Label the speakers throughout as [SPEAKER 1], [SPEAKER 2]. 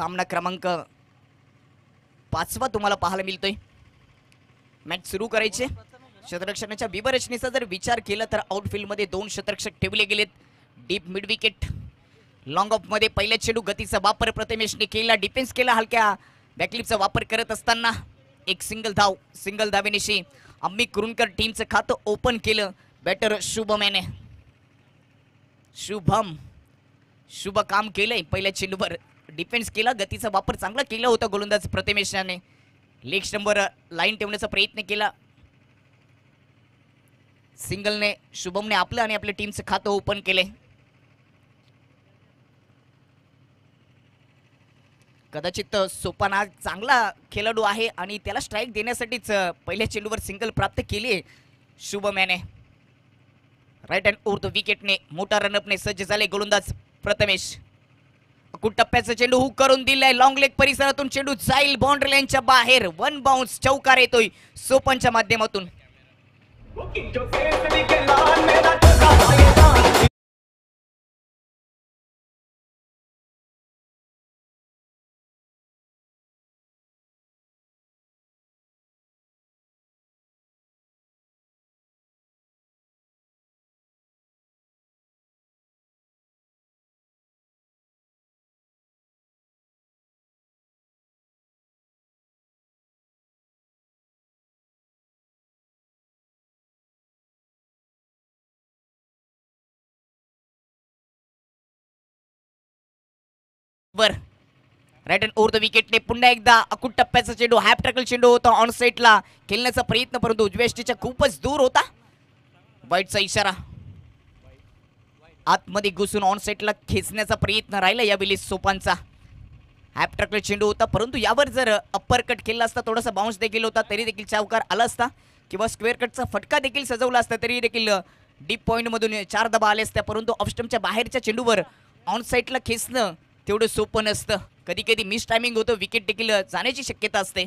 [SPEAKER 1] सामना क्रमांक 5 तुम्हाला पाहायला मिळतोय। मॅच सुरू करायचे। क्षेत्ररक्षणाच्या विभरचनेचा जर विचार केला तर आउटफील्ड मध्ये 2 क्षेत्ररक्षक ठेवले गेलेत। Deep mid wicket, long of मध्ये पहिल्या चेंडू गतीचा वापर प्रथमेशने केला, डिफेन्स केला हलक्या बॅकलिपचा वापर करत असताना एक सिंगल धावेनिशी अम्मी कुरुणकर टीमचं खातं ओपन केलं। बॅटर शुभ काम केलंय, पहिल्या चेंडूवर डिफेन्स केला, गतीचा वापर चांगला केला होता गोलंदाज प्रथमेशने। लेग स्टंपवर लाईन ठेवण्याचा प्रयत्न केला, सिंगलने शुभमने आपलं आणि आपल्या टीमचं खातं ओपन केले। कदाचित सोपान हा चांगला खेळाडू आहे आणि त्याला स्ट्राईक देण्यासाठीच पहिल्या चेंडूवर सिंगल प्राप्त केली शुभम याने। राईट हँड ओव्हर द विकेटने मोठा रनअपने सज्ज झाले गोलंदाज प्रथमेश। टप्प्याचा चेंडू हुक करून दिलाय, लॉंग लेग परिसरातून चेंडू जाईल बाउंड्री लाईनच्या बाहेर। 1 बाउन्स चौकार येतोय सोपानच्या माध्यमातून। राईट हँड ओव्हर द विकेटने पुन्हा एकदा अकुट टप्प्याचा चेंडू हॅप ट्रॅकल चेंडू होता ऑन साईडला खेळण्याचा प्रयत्न, परंतु उजव्या यष्टीच्या खूपच दूर होता। वाईटचा इशारा, आतमध्ये घुसून ऑन साईडला खेचण्याचा प्रयत्न राहिला यावेळी सोपानचा। हॅप ट्रॅकल चेंडू होता, परंतु यावर जर अप्पर कट केला असता, थोडासा बाउन्स देखील होता तरी देखील चौकार आला असता, किंवा स्क्वेअर कटचा फटका देखील सजवला असता तरी देखील डीप पॉइंट मधून 4 धावा आले असत्या। परंतु ऑफस्टंपच्या बाहेरच्या चेंडूवर ऑन साईडला खेचणं तेवढं सोपं नसतं, कधी कधी मिस टायमिंग होतं, विकेट देखील जाण्याची शक्यता असते।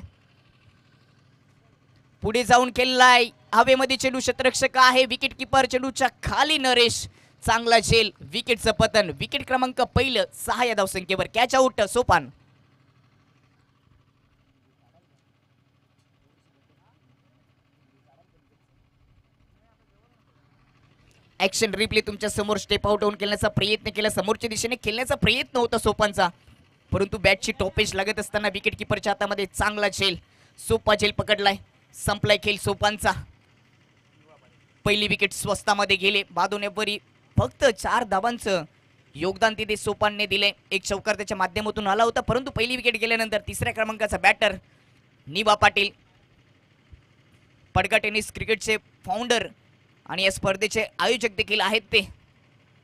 [SPEAKER 1] पुढे जाऊन खेळलाय हवेमध्ये चेंडू, क्षेत्ररक्षक आहे विकेट किपर, चेंडूच्या खाली नरेश, चांगला झेल, विकेटचं पतन। विकेट क्रमांक 1 6 या धावसंख्येवर, catch out Sopan. Action replay तुमच्या समोर स्टेप आउट होऊन खेळण्याचा प्रयत्न केला, समोरच्या दिशेने खेळण्याचा प्रयत्न होता सोपानचा, परंतु बॅटची टॉपेज लागत असताना विकेट किपरच्या हातामध्ये चांगला झेल, सोपा झेल पकडलाय, संपलाय खेळ सोपानचा। पहिली विकेट स्वस्तामध्ये गेले, बादोनेवरी फक्त 4 धावांचं योगदान तिथे सोपानने दिले, एक चौकार त्याच्या माध्यमातून आला होता, परंतु पहिली विकेट गेल्यानंतर 3ऱ्या क्रमांकाचा बॅटर निवा पाटील, पडगा टेनिस क्रिकेटचे फाउंडर आणि या स्पर्धेचे आयोजक देखील आहेत ते,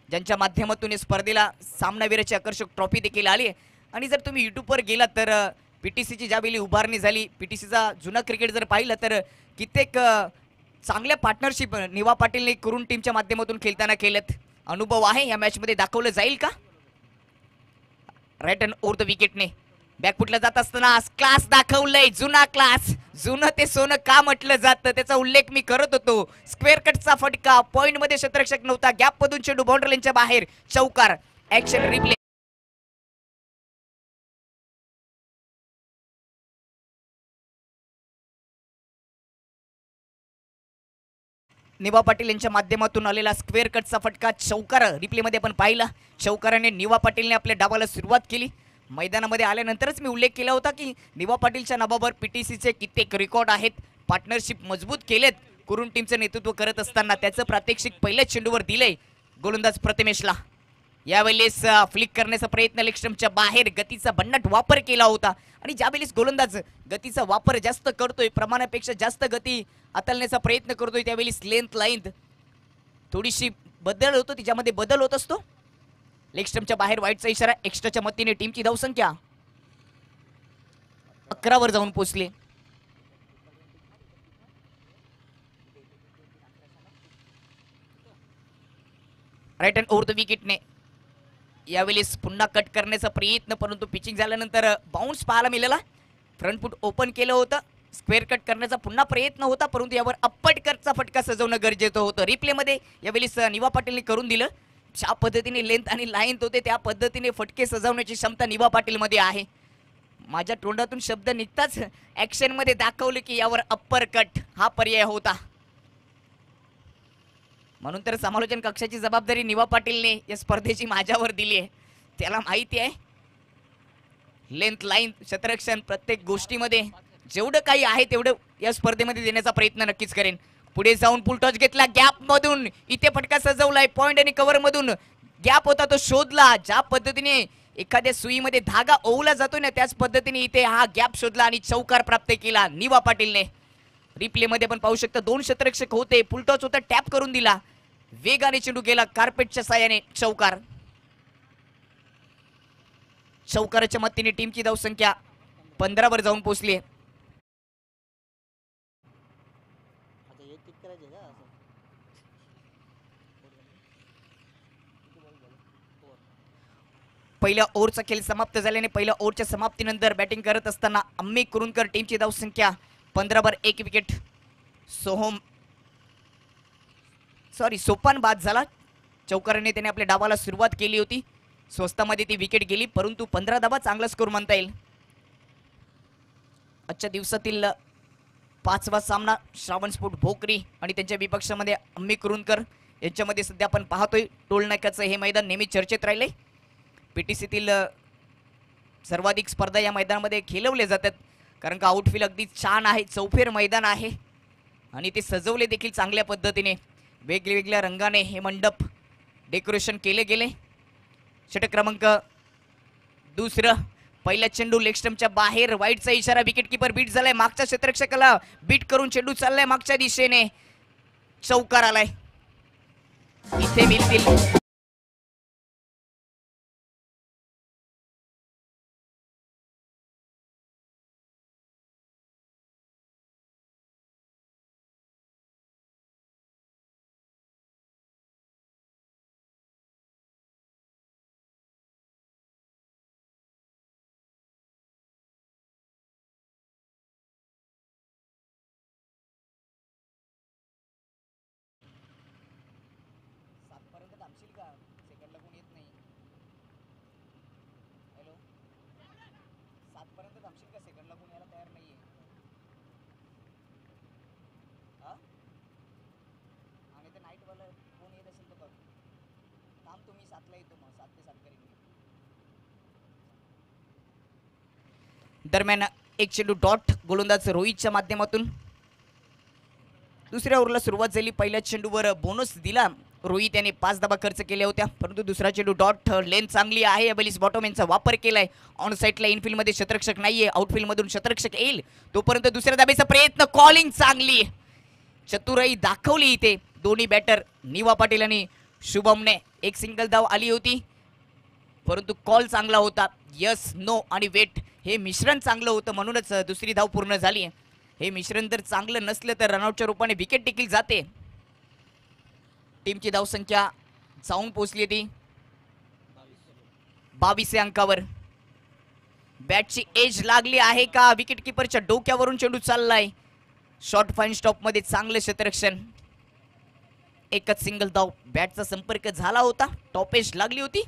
[SPEAKER 1] ज्यांच्या माध्यमातून या स्पर्धेला सामनावीराची आकर्षक ट्रॉफी देखील आली। आणि जर तुम्ही यूट्यूबवर गेलात तर पीटीसीची ज्यावेळी उभारणी झाली, पीटीसीचा जुना क्रिकेट जर पाहिलं तर कित्येक चांगल्या पार्टनरशिप निवा पाटीलने करून टीमच्या माध्यमातून खेळताना केलेत। अनुभव आहे, या मॅच मध्ये दाखवलं जाईल का? राईट हँड ओव्हर द विकेटने बॅकफुटला जात असताना क्लास दाखवलंय, जुना क्लास, जुनं ते सोनं का म्हटलं जातं त्याचा उल्लेख मी करत होतो। स्क्वेअर कटचा फटका, पॉइंट मध्ये क्षेत्ररक्षक नव्हता, गॅप मधून चेंडू बाउंड्री लाईनच्या बाहेर, चौकार। ऍक्शन रिप्ले निवा पाटील यांच्या माध्यमातून आलेला स्क्वेअर कटचा फटका, चौकार रिप्ले मध्ये आपण पाहिला। चौकाराने निवा पाटीलने आपल्या डावाला सुरुवात केली। मैदानामध्ये आल्यानंतरच मी उल्लेख केला होता की निवा पाटीलच्या नावावर पीटीसीचे कित्येक रेकॉर्ड आहेत, पार्टनरशिप मजबूत केलेत करून टीमचं नेतृत्व करत असताना, त्याचं प्रात्यक्षिक पहिल्या चेंडूवर दिलंय गोलंदाज प्रथमेशला। यावेळेस फ्लिक करण्याचा प्रयत्न, लेग स्टंपच्या बाहेर गतीचा भन्नाट वापर केला होता, आणि ज्यावेळेस गोलंदाज गतीचा वापर जास्त करतोय, प्रमाणापेक्षा जास्त गती हाताळण्याचा प्रयत्न करतोय, त्यावेळेस लेंथ लाईन थोडीशी बदल होतो, तिच्यामध्ये बदल होत असतो। लेग स्टंपच्या बाहेर वाईटचा इशारा, एक्स्ट्राच्या मतीने टीमची धावसंख्या 11 वर जाऊन पोहोचली। राईट हँड ओव्हर द विकेटने यावेळेस पुन्हा कट करण्याचा प्रयत्न, परंतु पिचिंग झाल्यानंतर बाउन्स पाहायला मिळाला। फ्रंट फूट ओपन केलं होतं, स्क्वेअर कट करण्याचा पुन्हा प्रयत्न होता, परंतु यावर अप्पट कटचा फटका सजवणं गरजेचं होतं। रिप्ले मध्ये यावेळेस निवा पाटीलने करून दिलं, ज्या पद्धतीने लेंथ आणि लाईन होते त्या पद्धतीने फटके सजवण्याची क्षमता निवा पाटील मध्ये आहे। माझ्या तोंडातून शब्द निघताच ऍक्शन मध्ये दाखवले की यावर अप्पर कट हा पर्याय होता. म्हणून तर समालोचन कक्षाची जबाबदारी निवा पाटीलने या स्पर्धेची माझ्यावर दिली आहे. त्याला माहिती आहे लेंथ लाईन शतरक्षण प्रत्येक गोष्टीमध्ये जेवढं काही आहे तेवढं या स्पर्धेमध्ये देण्याचा प्रयत्न नक्कीच करेन. पुढे जाऊन फुल टॉस घेतला गॅप मधून, इथे फटका सजवलाय पॉइंट आणि कव्हर मधून. गॅप होता तो शोधला, ज्या पद्धतीने एखाद्या सुईमध्ये धागा ओवला जातो ना त्याच पद्धतीने इथे हा गॅप शोधला आणि चौकार प्राप्त केला निवा पाटीलने. रिप्ले मध्ये पण पाहू शकता दोन शतरक्षक होते, फुल टॉस होता टॅप करून दिला, वेगाने चेंडू गेला कार्पेटच्या साहाय्याने चौकार. चौकाराच्या मदतीने टीमची धावसंख्या 15 वर जाऊन पोहोचली. पहिल्या ओव्हरचा खेळ समाप्त झाल्याने पहिल्या ओव्हरच्या समाप्तीनंतर बॅटिंग करत असताना अम्मी कुरुंकर टीमची धावसंख्या 15 वर 1 विकेट. सोपान बाद झाला. चौकाराने त्याने आपल्या डावाला सुरुवात केली होती, स्वस्तामध्ये ती विकेट गेली, परंतु 15 धावा चांगला स्कोर म्हणता येईल. आजच्या दिवसातील 5वा सामना श्रावण स्फोट भोकरी आणि त्यांच्या विपक्षामध्ये अम्मी कुरुंकर यांच्यामध्ये सध्या आपण पाहतोय. टोलनाक्याचं हे मैदान नेहमी चर्चेत राहिले. पीटीसीतील सर्वाधिक स्पर्धा या मैदानामध्ये खेळवल्या जातात, कारण का आउटफील्ड अगदी छान आहे, चौफेर मैदान आहे आणि ते सजवले देखील चांगल्या पद्धतीने. वेगवेगळ्या रंगाने हे मंडप डेकोरेशन केले गेले. षटक क्रमांक दुसरं, पहिला चेंडू लेग स्टंपच्या बाहेर, वाईटचा इशारा, विकेट किपर बीट झालाय, मागच्या क्षेत्ररक्षकाला बीट करून चेंडू चाललाय मागच्या दिशेने, चौकार आलाय. इथे मिळतील दरम्यान एक चेंडू डॉट गोलंदाज रोहितच्या माध्यमातून. दुसऱ्या ओव्हरला सुरुवात झाली. पहिल्या चेंडूवर बोनस दिला रोहित याने, 5 धावा खर्च केल्या होत्या, परंतु दुसरा चेंडू डॉट, लेंथ चांगली आहे, एबलिस बॉटम यांचा वापर केलाय. ऑन साईडला इनफिल्ड मध्ये शतरक्षक नाहीये, आउटफील्ड मधून शतरक्षक येईल तोपर्यंत दुसऱ्या धाब्याचा प्रयत्न, कॉलिंग चांगली, चतुराई दाखवली इथे दोन्ही बॅटर निवा पाटील आणि शुभमने. एक सिंगल धाव आली होती परंतु कॉल चांगला होता. यस नो आणि वेट हे मिश्रण चांगलं होतं म्हणूनच दुसरी धाव पूर्ण झाली. हे मिश्रण जर चांगलं नसलं तर रनआउटच्या रूपाने विकेट देखील जाते. टीमची धावसंख्या जाऊन पोहोचली ती 22 अंकावर. बॅटची एज लागली आहे का, विकेट किपरच्या डोक्यावरून चेंडू चाललाय, शॉर्ट फाईन स्टॉप मध्ये चांगलं क्षेत्ररक्षण, एकच सिंगल धाव, बॅटचा संपर्क झाला होता, टॉप एज लागली होती.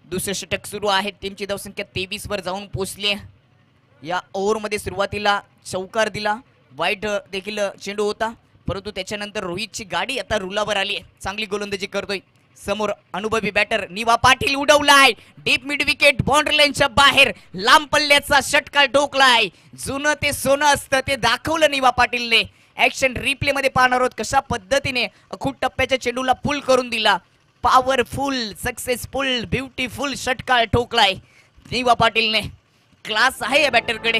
[SPEAKER 1] दुसरे षटक सुरू आहे. टीमची धावसंख्या 23 वर जाऊन पोहोचली. या ओव्हरमध्ये सुरुवातीला चौकार दिला, वाईट देखील चेंडू होता, परंतु त्याच्यानंतर रोहितची गाडी आता रुलावर आली आहे, चांगली गोलंदाजी करतोय. समोर अनुभवी बॅटर निवा पाटील उडवलाय, डीप मिड विकेट, बाउंड्री लाईनच्या बाहेर, लांब पल्ल्याचा षटकार ठोकलाय. जुनं ते सोनं असतं ते दाखवलं निवा पाटीलने. ऍक्शन रिप्ले मध्ये पाहणार आहोत कशा पद्धतीने अखूट टप्प्याच्या चेंडूला पुल करून दिला. पॉवरफुल, सक्सेसफुल, ब्युटिफुल षटकार ठोकलाय निवा पाटीलने. क्लास आहे या बॅटरकडे.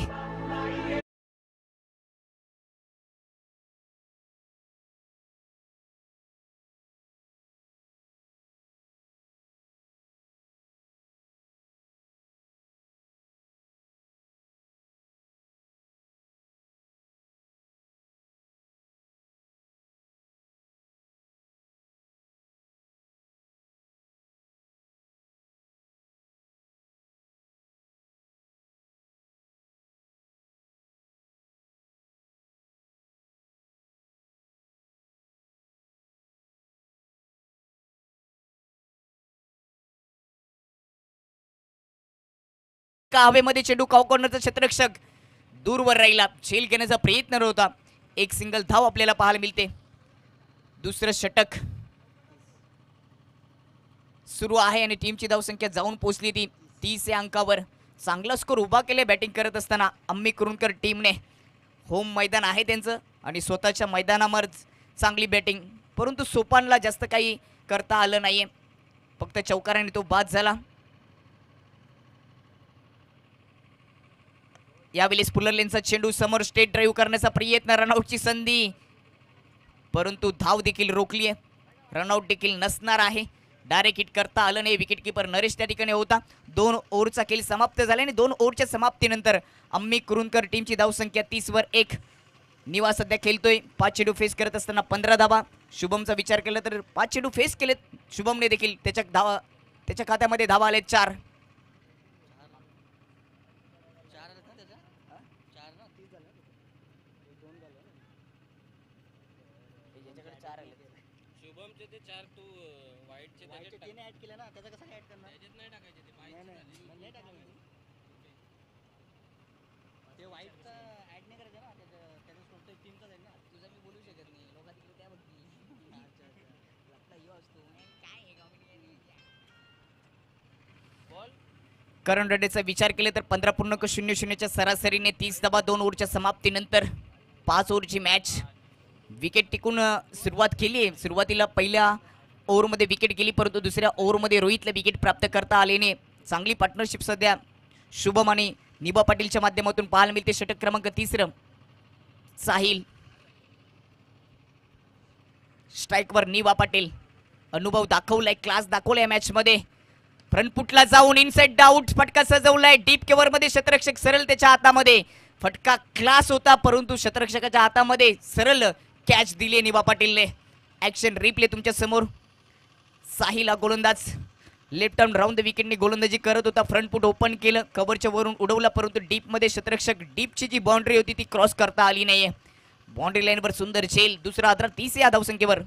[SPEAKER 1] फटका हवेमध्ये, चेंडू कॉर्नरचा क्षेत्ररक्षक दूरवर राहिला, झेल घेण्याचा प्रयत्न होता. एक सिंगल धाव आपल्याला पाहायला मिळते. दुसरं षटक सुरू आहे आणि टीमची धावसंख्या जाऊन पोहोचली ती 30 या अंकावर. चांगला स्कोर उभा केले बॅटिंग करत असताना अम्मी कुरुंदकर टीमने. होम मैदान आहे त्यांचं आणि स्वतःच्या मैदानावर चांगली बॅटिंग, परंतु सोपानला जास्त काही करता आलं नाहीये. फक्त चौकाराने तो बाद झाला. यावेळेस पुलरलेनचा चेंडू समोर स्टेट ड्राईव्ह करण्याचा प्रयत्न, रनआउटची संधी, परंतु धाव देखील रोखली आहे. रनआउट देखील नसणार आहे. डायरेक्ट हिट करता आलं नाही. विकेट किपर नरेश त्या ठिकाणी होता. 2 ओव्हरचा खेळ समाप्त झाला आणि 2 ओव्हरच्या समाप्तीनंतर अम्मी कुरुंदकर टीमची धावसंख्या 30 वर 1. निवा सध्या खेळतोय. 5 चेंडू फेस करत असताना 15 धावा. शुभमचा विचार केला तर 5 चेंडू फेस केलेत शुभमने देखील. त्याच्या खात्यामध्ये धावा आले 4. करण रेड्डीचा विचार केला तर 15.00च्या सरासरीने 30 धावा 2 ओव्हरच्या समाप्तीनंतर 5 ओव्हरची मॅच. विकेट टिकून सुरुवात केली. सुरुवातीला पहिल्या ओव्हरमध्ये विकेट गेली, परंतु दुसऱ्या ओव्हरमध्ये रोहितला विकेट प्राप्त करता आल्याने चांगली पार्टनरशिप सध्या शुभम आणि निबा पाटीलच्या माध्यमातून पाहायला मिळते. षटक क्रमांक 3 साहिल. स्ट्राईकवर निबा पाटील. अनुभव दाखवलाय, क्लास दाखवलाय मॅच मध्ये. फ्रंटफुटला जाऊन इनसाइड आउट फटका सजवलाय. डीप कव्हर मध्ये क्षेत्ररक्षक सरळ त्याच्या हातामध्ये. फटका क्लास होता, परंतु क्षेत्ररक्षकाच्या हातामध्ये सरळ कॅच दिली निबा पाटीलने. ऍक्शन रिप्ले तुमच्या समोर. साहिल हा गोलंदाज लेफ्ट आर्म राऊंड द विकेटने गोलंदाजी करत होता. फ्रंट फुट ओपन केलं, कव्हरच्या वरून उडवला, परंतु डीप मध्ये क्षेत्ररक्षक डीपची जी बाउंड्री होती ती क्रॉस करता आली नाहीये. बाउंड्री लाईनवर सुंदर झेल. दुसरा आधार 30 या धावसंख्येवर.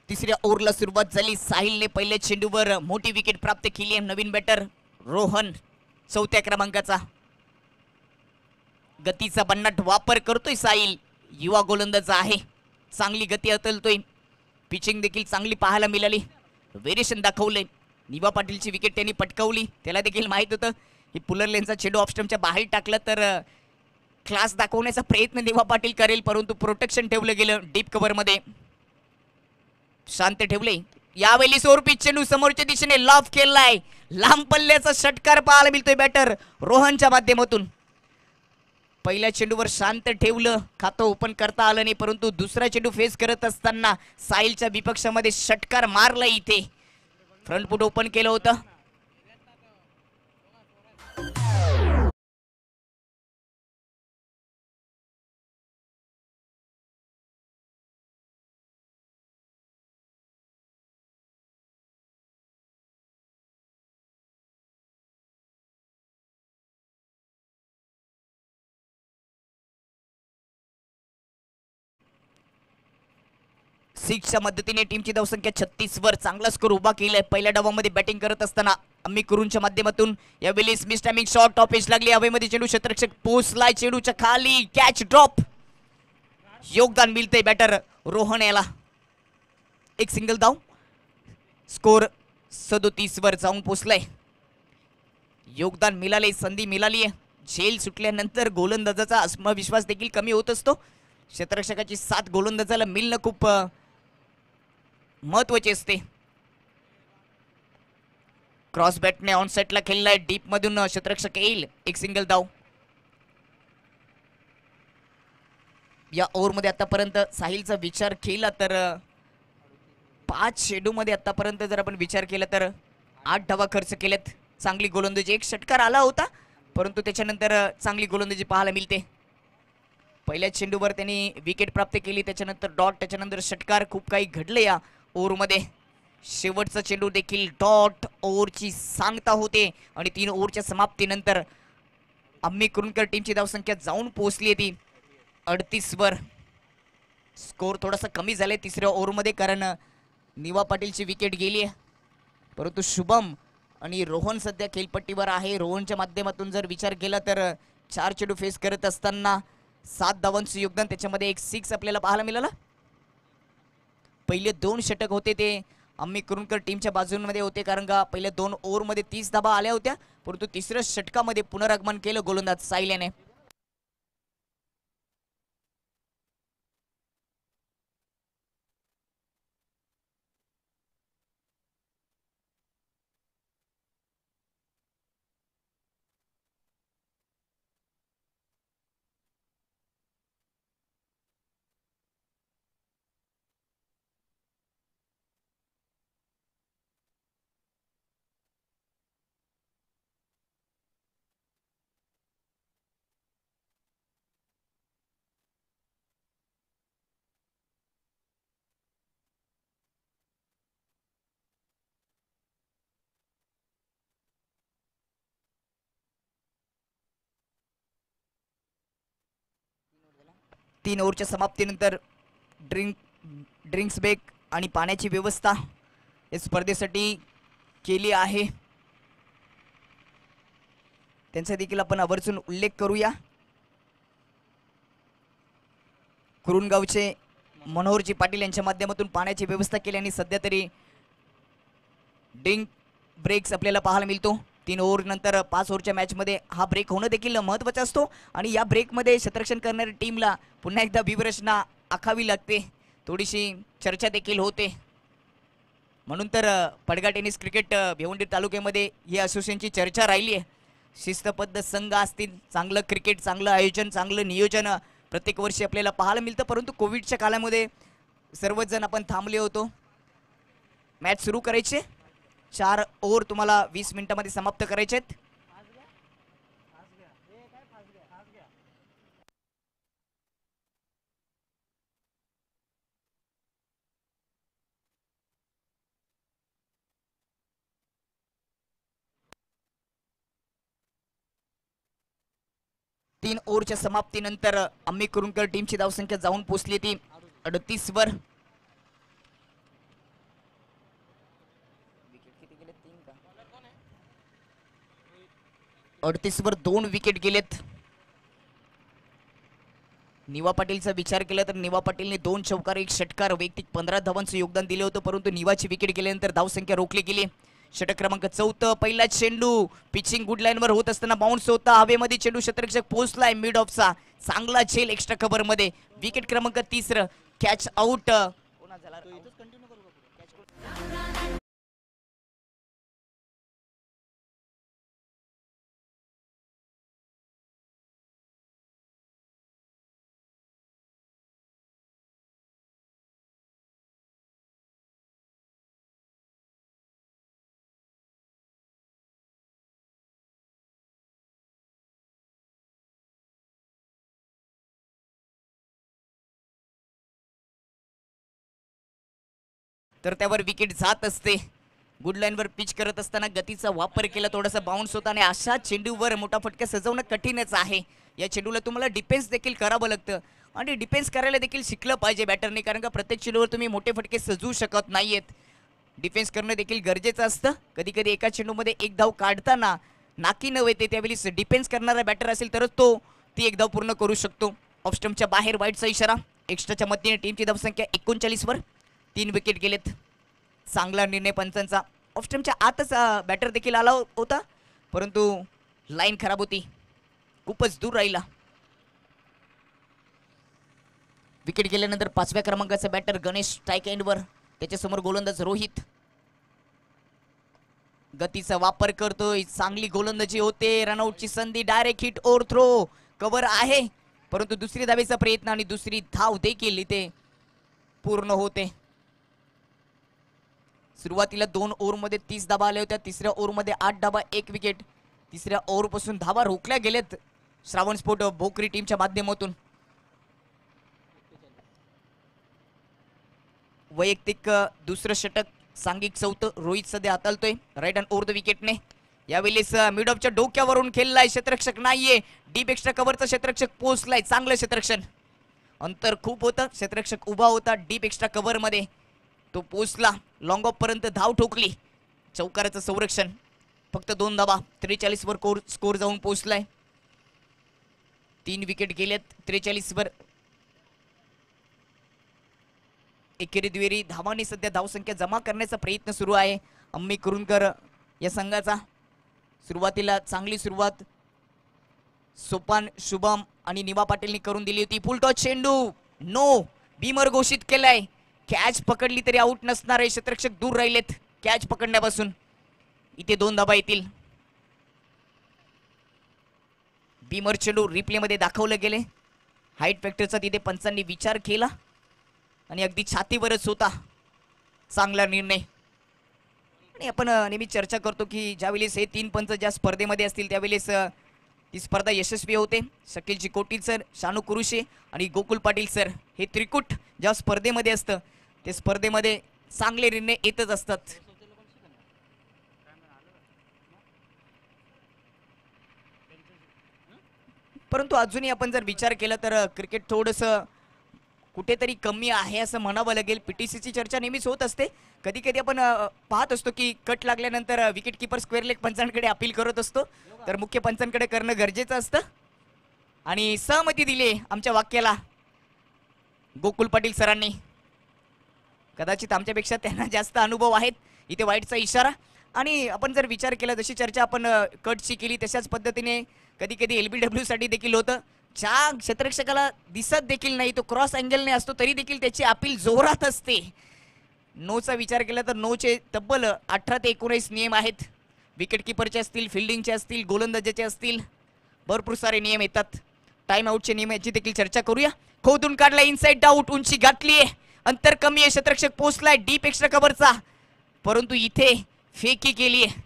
[SPEAKER 1] तिसऱ्या ओव्हरला सुरुवात झाली. साहिलने पहिल्या चेंडूवर मोठी विकेट प्राप्त केली आहे. नवीन बॅटर रोहन 4थ्या क्रमांकाचा. गतीचा भन्नाट वापर करतोय साहिल. युवा गोलंदाज आहे, चांगली गती अतलतोय. पिचिंग देखील चांगली पाहायला मिळाली. व्हेरिएशन दाखवलंय. निबा पाटीलची विकेट त्यांनी पटकावली. त्याला देखील माहित होतं की पुलरलेनचा चेंडू ऑफस्टंपच्या बाहेर टाकला तर क्लास दाखवण्याचा प्रयत्न निबा पाटील करेल, परंतु प्रोटेक्शन ठेवलं गेलं डीप कव्हर मध्ये. शांत ठेवले. यावेळी सोर पिच चेंडू समोरच्या दिशेने लॉफ केलाय. लांब पल्ल्याचा षटकार पाहायला मिळतोय बॅटर रोहनच्या माध्यमातून. पहिल्या चेंडूवर शांत ठेवलं, खातं ओपन करता आलं नाही, परंतु दुसरा चेंडू फेस करत असताना साहिलच्या विपक्षामध्ये षटकार मारला. इथे फ्रंट फुट ओपन केलं होतं. सिक्सच्या मदतीने टीमची धावसंख्या 36 वर. चांगला स्कोर उभा केलाय. पहिल्या डावामध्ये बॅटिंग करत असताना अम्मी कुरुंच्या माध्यमातून यावेळी miss timing shot top edge लागली. हवेमध्ये चेंडू क्षेत्ररक्षक पोचलाय. चेंडूच्या खाली कॅच ड्रॉप. योगदान मिळतंय बॅटर रोहन याला. एक सिंगल धाव. स्कोर 37 वर जाऊन पोचलाय. योगदान मिळाले, संधी मिळाली आहे. झेल सुटल्यानंतर गोलंदाजाचा आत्मविश्वास देखील कमी होत असतो. क्षेत्ररक्षकाची साथ गोलंदाजाला मिळणं खूप महत्वाचे असते. क्रॉस बॅटने ऑन सेटला खेळलाय. डीप मधून क्षेत्ररक्षक येईल. एक सिंगल धाव. या ओव्हरमध्ये आतापर्यंत साहिलचा विचार केला तर 5 चेंडूमध्ये आतापर्यंत जर आपण विचार केला तर 8 धावा खर्च केल्यात. चांगली गोलंदाजी. एक षटकार आला होता, परंतु त्याच्यानंतर चांगली गोलंदाजी पाहायला मिळते. पहिल्या चेंडूवर त्यांनी विकेट प्राप्त केली, त्याच्यानंतर डॉट, त्याच्यानंतर षटकार. खूप काही घडलं या ओव्हरमध्ये. शेवटचा चेंडू देखील डॉट. ओव्हरची सांगता होते आणि 3 ओव्हरच्या समाप्तीनंतर आम्ही कुरुंदकर टीमची धावसंख्या जाऊन पोहोचली आहे ती 38 वर. स्कोर थोडासा कमी झालाय तिसऱ्या ओव्हरमध्ये, कारण निवा पाटीलची विकेट गेली आहे. परंतु शुभम आणि रोहन सध्या खेळपट्टीवर आहे. रोहनच्या माध्यमातून जर विचार केला तर 4 चेंडू फेस करत असताना 7 धावांचं योगदान, त्याच्यामध्ये एक 6 आपल्याला पाहायला मिळालं. पहिले 2 षटक होते ते आम्ही कुरुंदकर टीमच्या बाजूमध्ये होते, कारण का पहिल्या 2 ओव्हरमध्ये 30 धावा आल्या होत्या. परंतु तिसऱ्या षटकामध्ये पुनरागमन केलं गोलंदाज साहिल याने. तीन ओव्हरच्या समाप्तीनंतर ड्रिंक्स ब्रेक आणि पाण्याची व्यवस्था या स्पर्धेसाठी केली आहे, त्यांचा देखील आपण आवर्जून उल्लेख करूया. कुरुंदगावचे मनोहरजी पाटील यांच्या माध्यमातून पाण्याची व्यवस्था केली आणि सध्या तरी ड्रिंक ब्रेक्स आपल्याला पाहायला मिळतो. 3 ओव्हर नंतर 5 ओव्हरच्या मॅचमध्ये हा ब्रेक होणं देखील महत्त्वाचा असतो आणि या ब्रेकमध्ये क्षेत्ररक्षण करणाऱ्या टीमला पुन्हा एकदा व्यूहरचना आखावी लागते, थोडीशी चर्चा देखील होते. म्हणून तर पडगा टेनिस क्रिकेट भिवंडी तालुक्यामध्ये ही असोसिएशनची चर्चा राहिली आहे. शिस्तबद्ध संघ असतील, चांगलं क्रिकेट, चांगलं आयोजन, चांगलं नियोजन प्रत्येक वर्षी आपल्याला पाहायला मिळतं. परंतु कोविडच्या काळामध्ये सर्वच जण आपण थांबले होतो. मॅच सुरू करायचे, 4 ओव्हर तुम्हाला 20 मिनिटांमध्ये समाप्त करायचे आहेत. तीन ओव्हरच्या समाप्तीनंतर आम्ही कुरुंदकर टीमची धावसंख्या जाऊन पोहोचली ती 38 वर. 38 वर 2 विकेट गेलेत. निवा पाटीलचा विचार केला तर निवा पाटीलने 2 चौकार 1 षटकार वैयक्तिक 15 धावांचं योगदान दिले होतं, परंतु निवाची विकेट गेल्यानंतर धावसंख्या रोखली गेली. षटक क्रमांक 4, पहिला चेंडू पिचिंग गुड लाईन वर होत असताना बाउन्स होता हवेमध्ये, चेंडू क्षेत्ररक्षक पोहोचलाय मिड ऑफचा, चांगला झेल एक्स्ट्रा कव्हर मध्ये. विकेट क्रमांक 3 कॅच आउट. तर त्यावर विकेट जात असते. गुड लाईनवर पिच करत असताना गतीचा वापर केला, थोडासा बाउन्स होता आणि अशा चेंडूवर मोठा फटका सजवणं कठीणच आहे. या चेंडूला तुम्हाला डिफेन्स देखील करावं लागतं आणि डिफेन्स करायला देखील शिकलं पाहिजे बॅटरने, कारण का प्रत्येक चेंडूवर तुम्ही मोठे फटके सजवू शकत नाहीयेत. डिफेन्स करणं देखील गरजेचं असतं. कधी कधी एका चेंडूमध्ये एक धाव काढताना नाकी न येते, त्यावेळी डिफेन्स करणारा बॅटर असेल तरच तो ती एक धाव पूर्ण करू शकतो. ऑफ स्टंपच्या बाहेर वाईटचा इशारा. एक्स्ट्राच्या मदतीने टीमची धावसंख्या 39 वर 3 विकेट गेलेत. चांगला निर्णय पंचांचा. ऑफ स्टंपच्या आतच बॅटर देखील आला होता, परंतु लाईन खराब होती, खूपच दूर राहिला. विकेट गेल्यानंतर 5व्या क्रमांकाचा बॅटर गणेश स्ट्राईक एंडवर, त्याच्यासमोर गोलंदाज रोहित. गतीचा वापर करतोय, चांगली गोलंदाजी होते, रनआउटची संधी, direct hit or throw cover आहे, परंतु दुसरी धावेचा प्रयत्न आणि दुसरी धाव देखील इथे पूर्ण होते. सुरुवातीला 2 ओव्हरमध्ये 30 धावा आल्या होत्या, तिसऱ्या ओव्हरमध्ये 8 धावा 1 विकेट. तिसऱ्या ओव्हरपासून धावा रोखल्या गेल्यात श्रावण स्पोर्ट भोकरी टीमच्या माध्यमातून. वैयक्तिक दुसरं षटक, सांघिक चौथं रोहित सध्या हाताळतोय राईट हँड ओव्हर द विकेटने. यावेळेस मिड ऑफच्या डोक्यावरून खेळलाय, क्षेत्ररक्षक नाहीये, डीप एक्स्ट्रा कव्हरचा क्षेत्ररक्षक पोहोचलाय. चांगलं क्षेत्ररक्षण, अंतर खूप होतं, क्षेत्ररक्षक उभा होता डीप एक्स्ट्रा कव्हर मध्ये, तो पोहोचला. लॉंग ऑफ पर्यंत धाव ठोकली. चौकाराचं संरक्षण, फक्त 2 धावा, 43 वर स्कोर जाऊन पोहोचलाय. 3 विकेट गेलेत 43 वर. एकेरी दुहेरी धावांनी सध्या धावसंख्या जमा करण्याचा प्रयत्न सुरू आहे अम्मी कुरुंकर या संघाचा. सुरुवातीला चांगली सुरुवात सोपान, शुभम आणि निवा पाटीलनी करून दिली होती. फुल टॉस चेंडू, नो, बीमर घोषित केलाय. कॅच पकडली तरी आउट नसणार आहे, क्षेत्ररक्षक दूर राहिलेत कॅच पकडण्यापासून. इथे 2 धाबा येतील. बीमर चेंडू रिप्ले मध्ये दाखवलं गेले. हाईट फॅक्टरचा तिथे पंचांनी विचार केला आणि अगदी छातीवरच होता. चांगला निर्णय. आणि आपण नेहमी चर्चा करतो की ज्यावेळेस हे 3 पंच ज्या स्पर्धेमध्ये असतील त्यावेळेस ती स्पर्धा यशस्वी होते. शकीलजी कोटील सर, शानू कुरुशे आणि गोकुल पाटील सर, हे त्रिकूट ज्या स्पर्धेमध्ये असतं ते स्पर्धेमध्ये चांगले निर्णय येतच असतात. परंतु अजूनही आपण जर विचार केला तर क्रिकेट थोडंसं कुठेतरी कमी आहे असं म्हणावं लागेल. पीटीसीची चर्चा नेहमीच होत असते. कधी कधी आपण पाहत असतो की कट लागल्यानंतर विकेट किपर स्क्वेअर लेग पंचांकडे अपील करत असतो, तर मुख्य पंचांकडे करणं गरजेचं असतं. आणि सहमती दिली आमच्या वाक्याला गोकुल पाटील सरांनी. कदाचित आमच्यापेक्षा त्यांना जास्त अनुभव आहेत. इथे वाईटचा इशारा. आणि आपण जर विचार केला, जशी चर्चा आपण कटची केली तशाच पद्धतीने कधी कधी LBW साठी देखील होतं. ज्या क्षेत्ररक्षकाला दिसत देखील नाही, तो क्रॉस अँगलने असतो तरी देखील त्याची अपील जोरात असते. नोचा विचार केला तर नोचे तब्बल 18 ते 19 नियम आहेत. विकेट किपरचे असतील, फिल्डिंगचे असतील, गोलंदाजाचे असतील, भरपूर सारे नियम येतात. टाइम आउटचे नियम याची देखील चर्चा करूया. खोदून काढला, इनसाइड आउट, उंची गाठली आहे, अंतर कमी आहे, क्षेत्ररक्षक पोहोचलाय डीप एक्स्ट्रा कव्हरचा, परंतु इथे फेकी केली आहे.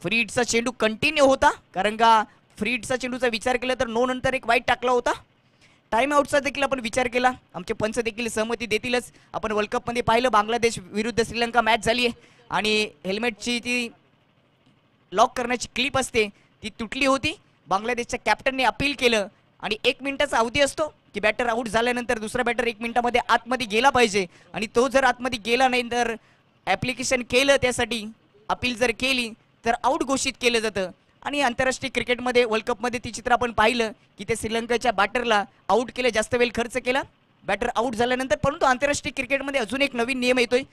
[SPEAKER 1] फ्रीडचा चेंडू कंटिन्यू होता, कारण का फ्रीडचा चेंडूचा विचार केला तर नो नंतर एक वाईट टाकला होता. टाइम आउटचा देखील आपण विचार केला, आमचे पंच देखील सहमती देतीलच. आपण वर्ल्ड कप मध्ये पाहिलं, बांगलादेश विरुद्ध श्रीलंका मॅच झाली आहे आणि हेल्मेटची ती लॉक करण्याची क्लिप असते ती तुटली होती. बांगलादेशच्या कॅप्टनने अपील केलं आणि 1 मिनिटाचा अवधी असतो की बॅटर आउट झाल्यानंतर दुसरा बॅटर 1 मिनिटामध्ये आतमध्ये गेला पाहिजे, आणि तो जर आतमध्ये गेला नाही तर ॲप्लिकेशन केलं, त्यासाठी अपील जर केली तर आउट घोषित केलं जातं. आणि आंतरराष्ट्रीय क्रिकेटमध्ये वर्ल्ड कपमध्ये ती चित्र आपण पाहिलं की ते श्रीलंकेच्या बॅटरला आउट केलं, जास्त वेळ खर्च केला बॅटर आउट झाल्यानंतर. परंतु आंतरराष्ट्रीय क्रिकेटमध्ये अजून एक नवीन नियम येतोय,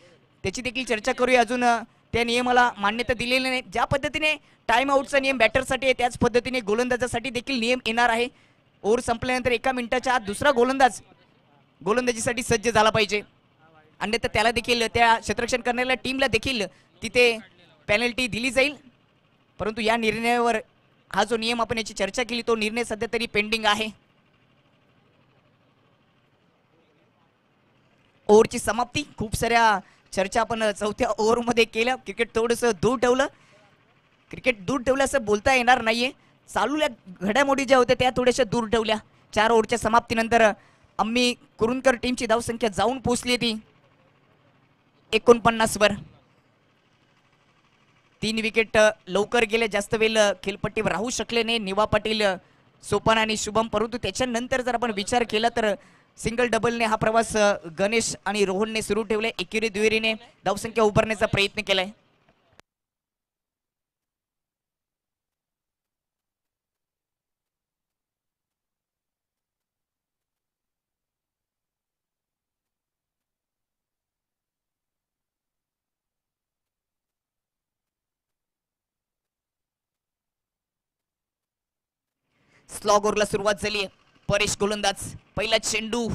[SPEAKER 1] त्याची देखील चर्चा करूया. अजून त्या नियमाला मान्यता दिलेली नाही. ज्या पद्धतीने टाइम आउटचा नियम बॅटरसाठी आहे त्याच पद्धतीने गोलंदाजासाठी देखील नियम येणार आहे. ओव्हर संपल्यानंतर 1 मिनिटाच्या आत दुसरा गोलंदाज गोलंदाजीसाठी सज्ज झाला पाहिजे, अन्यथा त्याला देखील, त्या क्षेत्ररक्षण करणाऱ्या टीमला देखील तिथे पेनल्टी दिली जाईल. परंतु या निर्णयावर, हा जो नियम आपण याची चर्चा केली, तो निर्णय सध्या तरी पेंडिंग आहे. ओव्हरची समाप्ती, खूप साऱ्या चर्चा आपण 4थ्या ओव्हरमध्ये केल्या. क्रिकेट थोडंसं दूर ठेवलं, क्रिकेट दूर ठेवलं असं बोलता येणार नाहीये. चालूल्या घडामोडी ज्या होत्या त्या थोड्याशा दूर ठेवल्या. 4 ओव्हरच्या समाप्तीनंतर अम्मी कुरुंकर टीमची धावसंख्या जाऊन पोहोचली ती 49 वर. 3 विकेट लवकर गेले, जास्त वेळ खेळपट्टीवर राहू शकले नाही निवा पाटील, सोपान आणि शुभम. परंतु त्याच्यानंतर जर आपण विचार केला तर सिंगल डबलने हा प्रवास गणेश आणि रोहनने सुरू ठेवलाय. एकेरी दुहेरीने धावसंख्या उभारण्याचा प्रयत्न केलाय. स्लॉग ओव्हरला सुरुवात झाली. परेश गोलंदाज, पहिला चेंडू,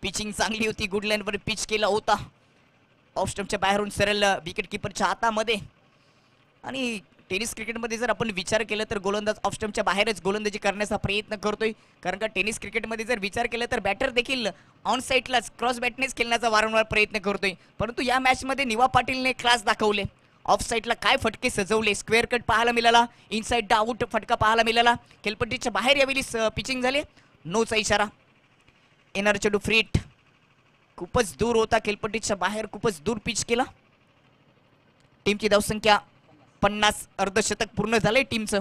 [SPEAKER 1] पिचिंग चांगली होती, गुड लाईनवर पिच केला होता, ऑफ स्टंपच्या बाहेरून सरळ विकेट किपरच्या हातामध्ये. आणि टेनिस क्रिकेटमध्ये जर आपण विचार केला तर गोलंदाज ऑफ स्टंपच्या बाहेरच गोलंदाजी करण्याचा प्रयत्न करतोय, कारण का टेनिस क्रिकेटमध्ये जर विचार केला तर बॅटर देखील ऑन साईडलाच क्रॉस बॅटनेच खेळण्याचा वारंवार प्रयत्न करतोय. परंतु या मॅचमध्ये निवा पाटीलने क्लास दाखवले, ऑफ साईडला काय फटके सजवले, स्क्वेअर कट पाहायला मिळाला, इनसाइड आउट फटका पाहायला मिळाला, खेळपट्टीच्या बाहेर यावेळी पिचिंग झाली, नोचा इशारा. येणार चेंडू फ्रीट, खूपच दूर होता, खेळपट्टीच्या बाहेर खूपच दूर पिच केला. टीमची धावसंख्या 50, अर्धशतक पूर्ण झाले टीमचं.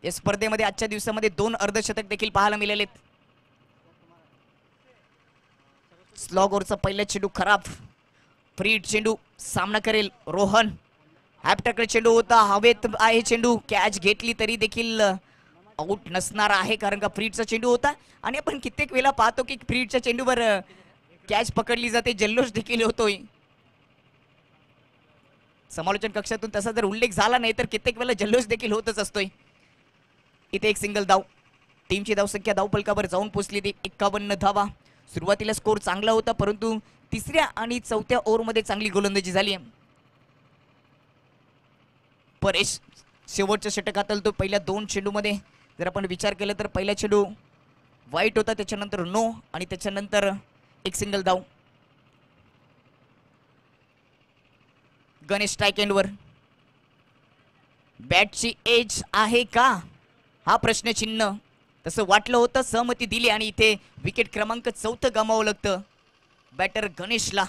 [SPEAKER 1] या स्पर्धेमध्ये आजच्या दिवसामध्ये 2 अर्धशतक देखील पाहायला मिळालेत. स्लॉगरचा पहिला चेंडू खराब, फ्रीट चेंडू सामना करेल रोहन. हॅपटॅकल चेंडू होता, हवेत आहे चेंडू, कॅच घेतली तरी देखील आउट नसणार आहे, कारण का फ्रीटचा चेंडू होता. आणि आपण कित्येक वेळा पाहतो की फ्रीटच्या चेंडूवर कॅच पकडली जाते, जल्लोष देखील होतोय. समालोचन कक्षातून तसा जर उल्लेख झाला नाही तर कित्येक वेळा जल्लोष देखील होतच असतोय. इथे एक सिंगल धाव, टीमची धावसंख्या धावफलकावर जाऊन पोहोचली ती 51 धावा. सुरुवातीला स्कोर चांगला होता, परंतु तिसऱ्या आणि चौथ्या ओव्हरमध्ये चांगली गोलंदाजी झाली. परेश शेवटच्या षटकातील तो पहिल्या 2 चेंडूमध्ये जर आपण विचार केला तर पहिला चेंडू वाईट होता, त्याच्यानंतर नो आणि त्याच्यानंतर एक सिंगल धाव. गणेश स्ट्राइक एंडवर. बॅटची एज आहे का हा प्रश्नचिन्ह, तसं वाटलं होतं, सहमती दिली आणि इथे विकेट क्रमांक 4 गमावं लागतं बॅटर गणेशला.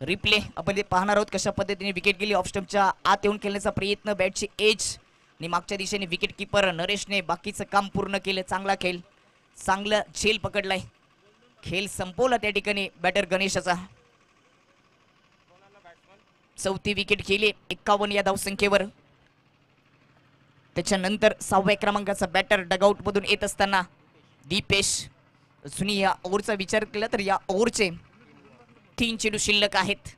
[SPEAKER 1] रिप्ले आपण ते पाहणार आहोत, कशा पद्धतीने विकेट गेली. ऑफ स्टंपच्या आत येऊन खेळण्याचा प्रयत्न, बॅटची एज आणि मागच्या दिशेने विकेट किपर नरेशने बाकीचं काम पूर्ण केलं. चांगला खेळ, चांगला झेल पकडलाय, खेळ संपवला त्या ठिकाणी बॅटर गणेशाचा. 4थी विकेट गेली 51 या धावसंख्येवर. त्याच्यानंतर 6व्या क्रमांकाचा बॅटर डगआउट मधून येत असताना दीपेश. जुनी या ओव्हरचा विचार केला तर या ओव्हरचे 3 चेंडू शिल्लक आहेत.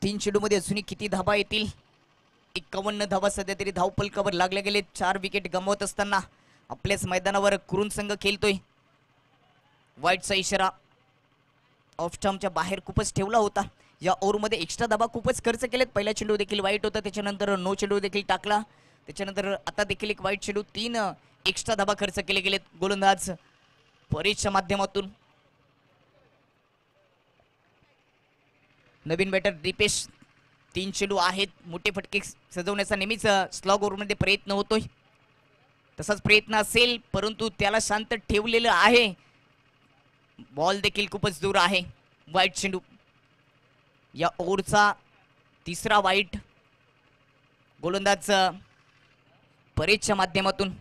[SPEAKER 1] तीन चेंडू मध्ये अजूनही किती धाबा येतील? 51 धावा सध्या तरी धावफलकावर लागले गेले. 4 विकेट गमावत असताना आपल्याच मैदानावर कुरुन संघ खेळतोय. वाईटचा इशारा ऑफ स्टंपच्या बाहेर खूपच ठेवला होता. या ओव्हरमध्ये एक्स्ट्रा धाबा खूपच खर्च केलेत. पहिला चेंडू देखील वाईट होता, त्याच्यानंतर नो चेंडू देखील टाकला, त्याच्यानंतर आता देखील एक वाईट चेंडू. 3 एक्स्ट्रा धाबा खर्च केले गेलेत. गोलंदाज परेशच्या माध्यमातून. नवीन बॅटर दीपेश. 3 चेंडू आहेत. मोठे फटके सजवण्याचा नेहमीच स्लॉग ओव्हरमध्ये प्रयत्न होतोय. तसाच प्रयत्न असेल, परंतु त्याला शांत ठेवलेलं आहे. बॉल देखील खूपच दूर आहे. वाईट चेंडू. या ओव्हरचा तिसरा वाईट. गोलंदाज परेशच्या माध्यमातून.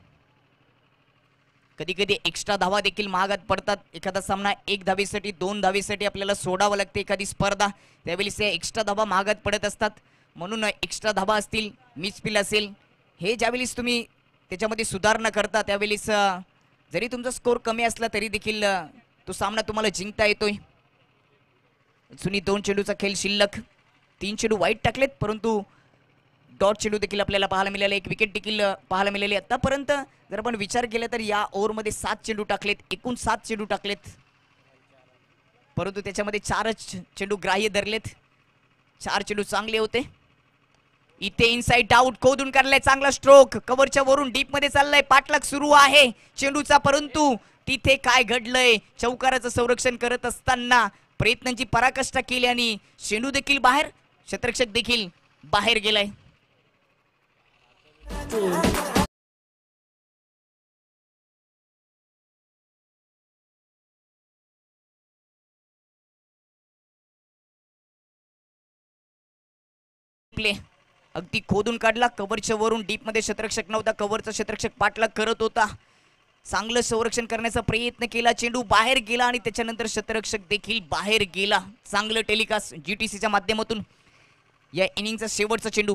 [SPEAKER 1] कधी कधी एक्स्ट्रा धावा देखील महागात पडतात. एखादा सामना 1 धावेसाठी 2 धावेसाठी आपल्याला सोडावं लागते. एखादी स्पर्धा त्यावेळेस एक्स्ट्रा धावा महागात पडत असतात. म्हणून एक्स्ट्रा धावा असतील, मिसफिल असेल, हे ज्यावेळेस तुम्ही त्याच्यामध्ये सुधारणा करता त्यावेळेस जरी तुमचा स्कोर कमी असला तरी देखील तो सामना तुम्हाला जिंकता येतोय. जुनी 2 चेंडूचा खेळ शिल्लक. 3 चेंडू वाईट टाकलेत, परंतु डॉट चेंडू देखील आपल्याला पाहायला मिळाले. एक विकेट देखील पाहायला मिळाली. आतापर्यंत जर आपण विचार केला तर या ओव्हरमध्ये 7 चेंडू टाकलेत. एकूण 7 चेंडू टाकलेत, परंतु त्याच्यामध्ये 4च चेंडू ग्राह्य धरलेत. 4 चेंडू चांगले होते. इथे इनसाइड आउट खोदून काढलाय. चांगला स्ट्रोक, कव्हरच्या वरून डीप मध्ये चाललाय. पाठलाग सुरू आहे चेंडूचा, परंतु तिथे काय घडलंय? चौकाराचं संरक्षण करत असताना प्रयत्नांची पराकाष्ठा केली आणि चेंडू देखील बाहेर, क्षेत्ररक्षक देखील बाहेर गेलाय. प्ले अगदी खोदून काढला. कव्हरच्या वरून डीप मध्ये क्षेत्ररक्षक नव्हता. कव्हरचा क्षेत्ररक्षक पाठलाग करत होता. चांगलं संरक्षण करण्याचा प्रयत्न केला. चेंडू बाहेर गेला आणि त्याच्यानंतर क्षेत्ररक्षक देखील बाहेर गेला. चांगलं टेलिकास्ट GTCच्या माध्यमातून. या इनिंगचा शेवटचा चेंडू.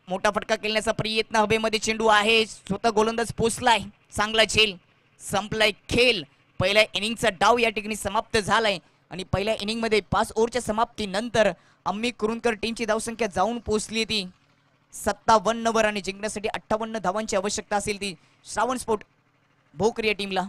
[SPEAKER 1] मोठा फटका खेळण्याचा प्रयत्न. हवेमध्ये चेंडू आहे. स्वतः गोलंदाज पोचलाय. चांगला झेल. संपलाय खेळ. पहिल्या इनिंगचा डाव या ठिकाणी समाप्त झालाय आणि पहिल्या इनिंग मध्ये 5 ओव्हरच्या समाप्तीनंतर अम्मी कुरुंदकर टीमची धावसंख्या जाऊन पोहोचली ती 57 वर आणि जिंकण्यासाठी 58 धावांची आवश्यकता असेल ती श्रावण स्पोर्ट भोकर या टीमला.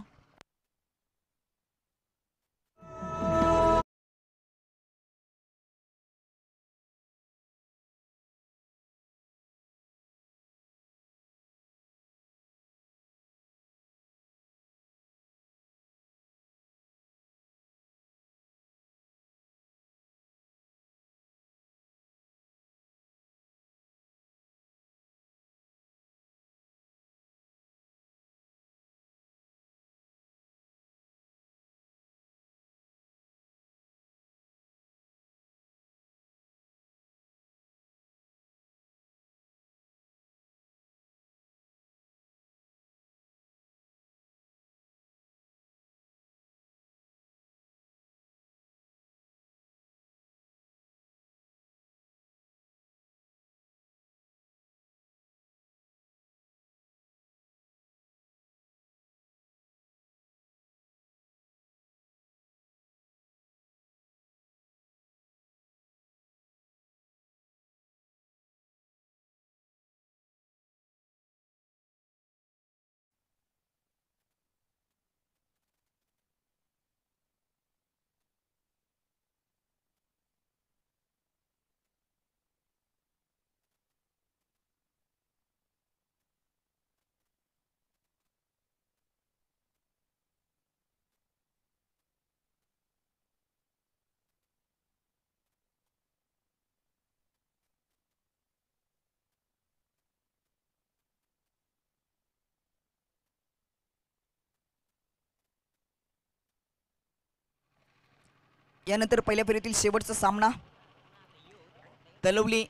[SPEAKER 1] यानंतर पहिल्या फेरीतील शेवटचा सामना तलवली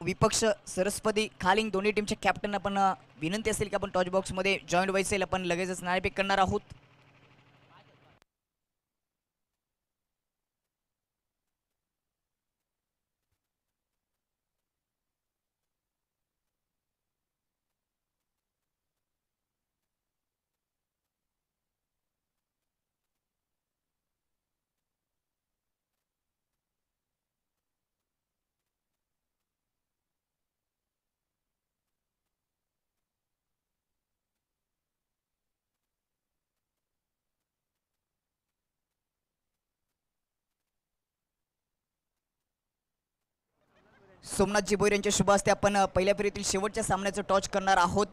[SPEAKER 1] विपक्ष सरस्वती खालिंग दोन्ही टीमचे कॅप्टन आपण विनंती असेल की आपण टॉच बॉक्समध्ये जॉईंट व्हायचे आपण लगेचच नाणेफेक करणार आहोत. सोमनाथजी भोईर यांच्या शुभ हस्ते आपण पहिल्या फेरीतील शेवटच्या सामन्याचं टॉच करणार आहोत.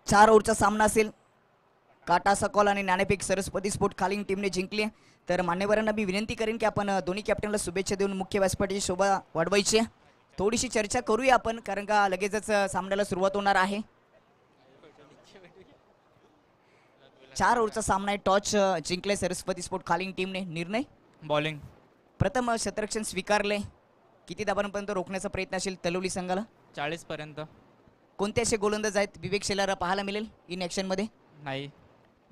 [SPEAKER 1] चार ओव्हरचा सामना असेल. काटा सकॉल आणि नाणेफेक सरस्वती स्पोर्ट खालिंग टीमने जिंकली. तर मान्यवरांना मी विनंती करेन की आपण दोन्ही कॅप्टनला शुभेच्छा देऊन मुख्य व्यासपीठाची शोभा वाढवायची. थोडीशी चर्चा करूया आपण कारण का लगेचच सामन्याला सुरुवात होणार आहे. 4 ओव्हरचा सामना आहे. टॉच जिंकले सरस्वती स्पोर्ट खालिंग टीमने. निर्णय
[SPEAKER 2] बॉलिंग.
[SPEAKER 1] प्रथम शतरक्षण स्वीकारले. किती धावांपर्यंत रोखण्याचा प्रयत्न असेल तलवली संघाला?
[SPEAKER 2] 40 पर्यंत.
[SPEAKER 1] कोणते असे गोलंदाज आहेत विवेक शेलार पाहायला मिळेल इन ॲक्शन मध्ये?
[SPEAKER 2] नाही.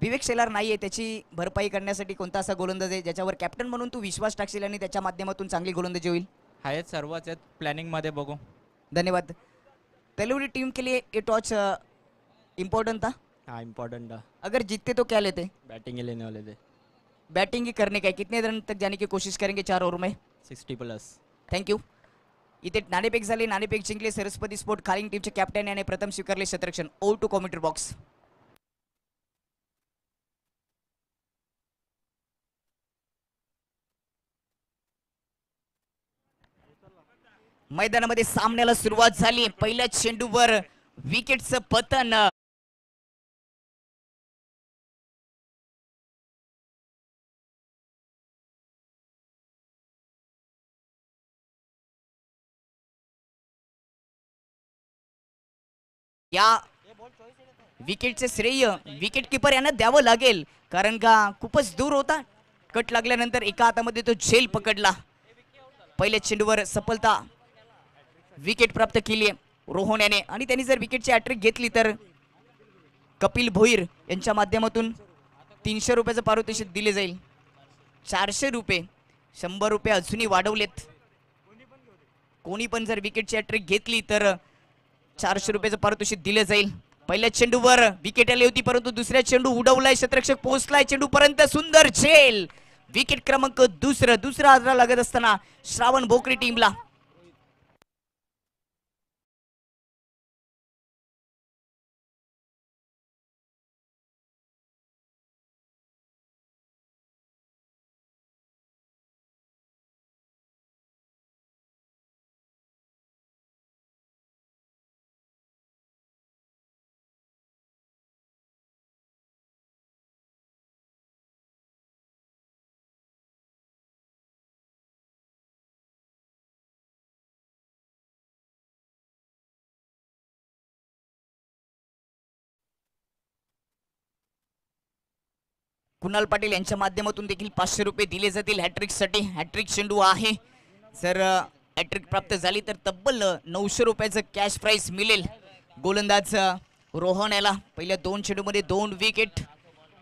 [SPEAKER 1] विवेक शेलार नाही आहे. त्याची भरपाई करण्यासाठी कोणता असा गोलंदाज आहे ज्याच्यावर कॅप्टन म्हणून तू विश्वास टाकशील आणि त्याच्या माध्यमातून चांगली गोलंदाजी होईल?
[SPEAKER 2] आहेत सर्वच आहेत प्लॅनिंग मध्ये बघू.
[SPEAKER 1] धन्यवाद. तलवली टीम के लिए ये टॉच इम्पोर्टेंट था?
[SPEAKER 3] हाँ इम्पोर्टेंट था.
[SPEAKER 1] अगर जीतते तो क्या लेते?
[SPEAKER 3] बैटिंग ही लेने वाले थे.
[SPEAKER 1] बैटिंग ही करने का है. कितने रन तक जाने की कोशिश करेंगे 4 ओवर में?
[SPEAKER 3] 60+.
[SPEAKER 1] थँक्यू. इथे नाणेफेक झाली. नाणेफेक जिंकले सरस्वती स्पोर्ट खालिंग टीमचे कॅप्टन याने प्रथम स्वीकारले शतरक्षण. Over to commentary box. मैदानामध्ये सामन्याला सुरुवात झाली. पहिल्या चेंडूवर विकेटचं पतन. या विकेटचे श्रेय विकेट किपर यांना द्यावं लागेल कारण का खूपच दूर होता. कट लागल्यानंतर एका हातामध्ये तो झेल पकडला. पहिल्या चेंडूवर सफलता विकेट प्राप्त केली रोहन याने आणि त्यांनी जर विकेटची हॅट्रिक घेतली तर कपिल भोईर यांच्या माध्यमातून 300 रुपयाचं पारितोषिक दिले जाईल. 400 रुपये 100 रुपये अजूनही वाढवलेत. कोणी पण जर विकेटची हॅट्रिक घेतली तर 400 रुपयाचं पारितोषिक दिले जाईल. पहिल्या चेंडूवर विकेट आली होती परंतु दुसऱ्या चेंडू उडवलाय. क्षेत्ररक्षक पोहोचलाय चेंडू पर्यंत. सुंदर झेल. विकेट क्रमांक दुसरा आदरा लागत असताना श्रावण भोकरी टीमला. कुणाल पाटील यांच्या माध्यमातून देखील 500 रुपये दिले जातील हॅट्रिक साठी. हॅट्रिक चेंडू आहे. जर हॅट्रिक प्राप्त झाली तर तब्बल 900 रुपयाचं कॅश प्राइस मिळेल. गोलंदाज रोहन याला पहिल्या 2 चेंडूमध्ये 2 विकेट.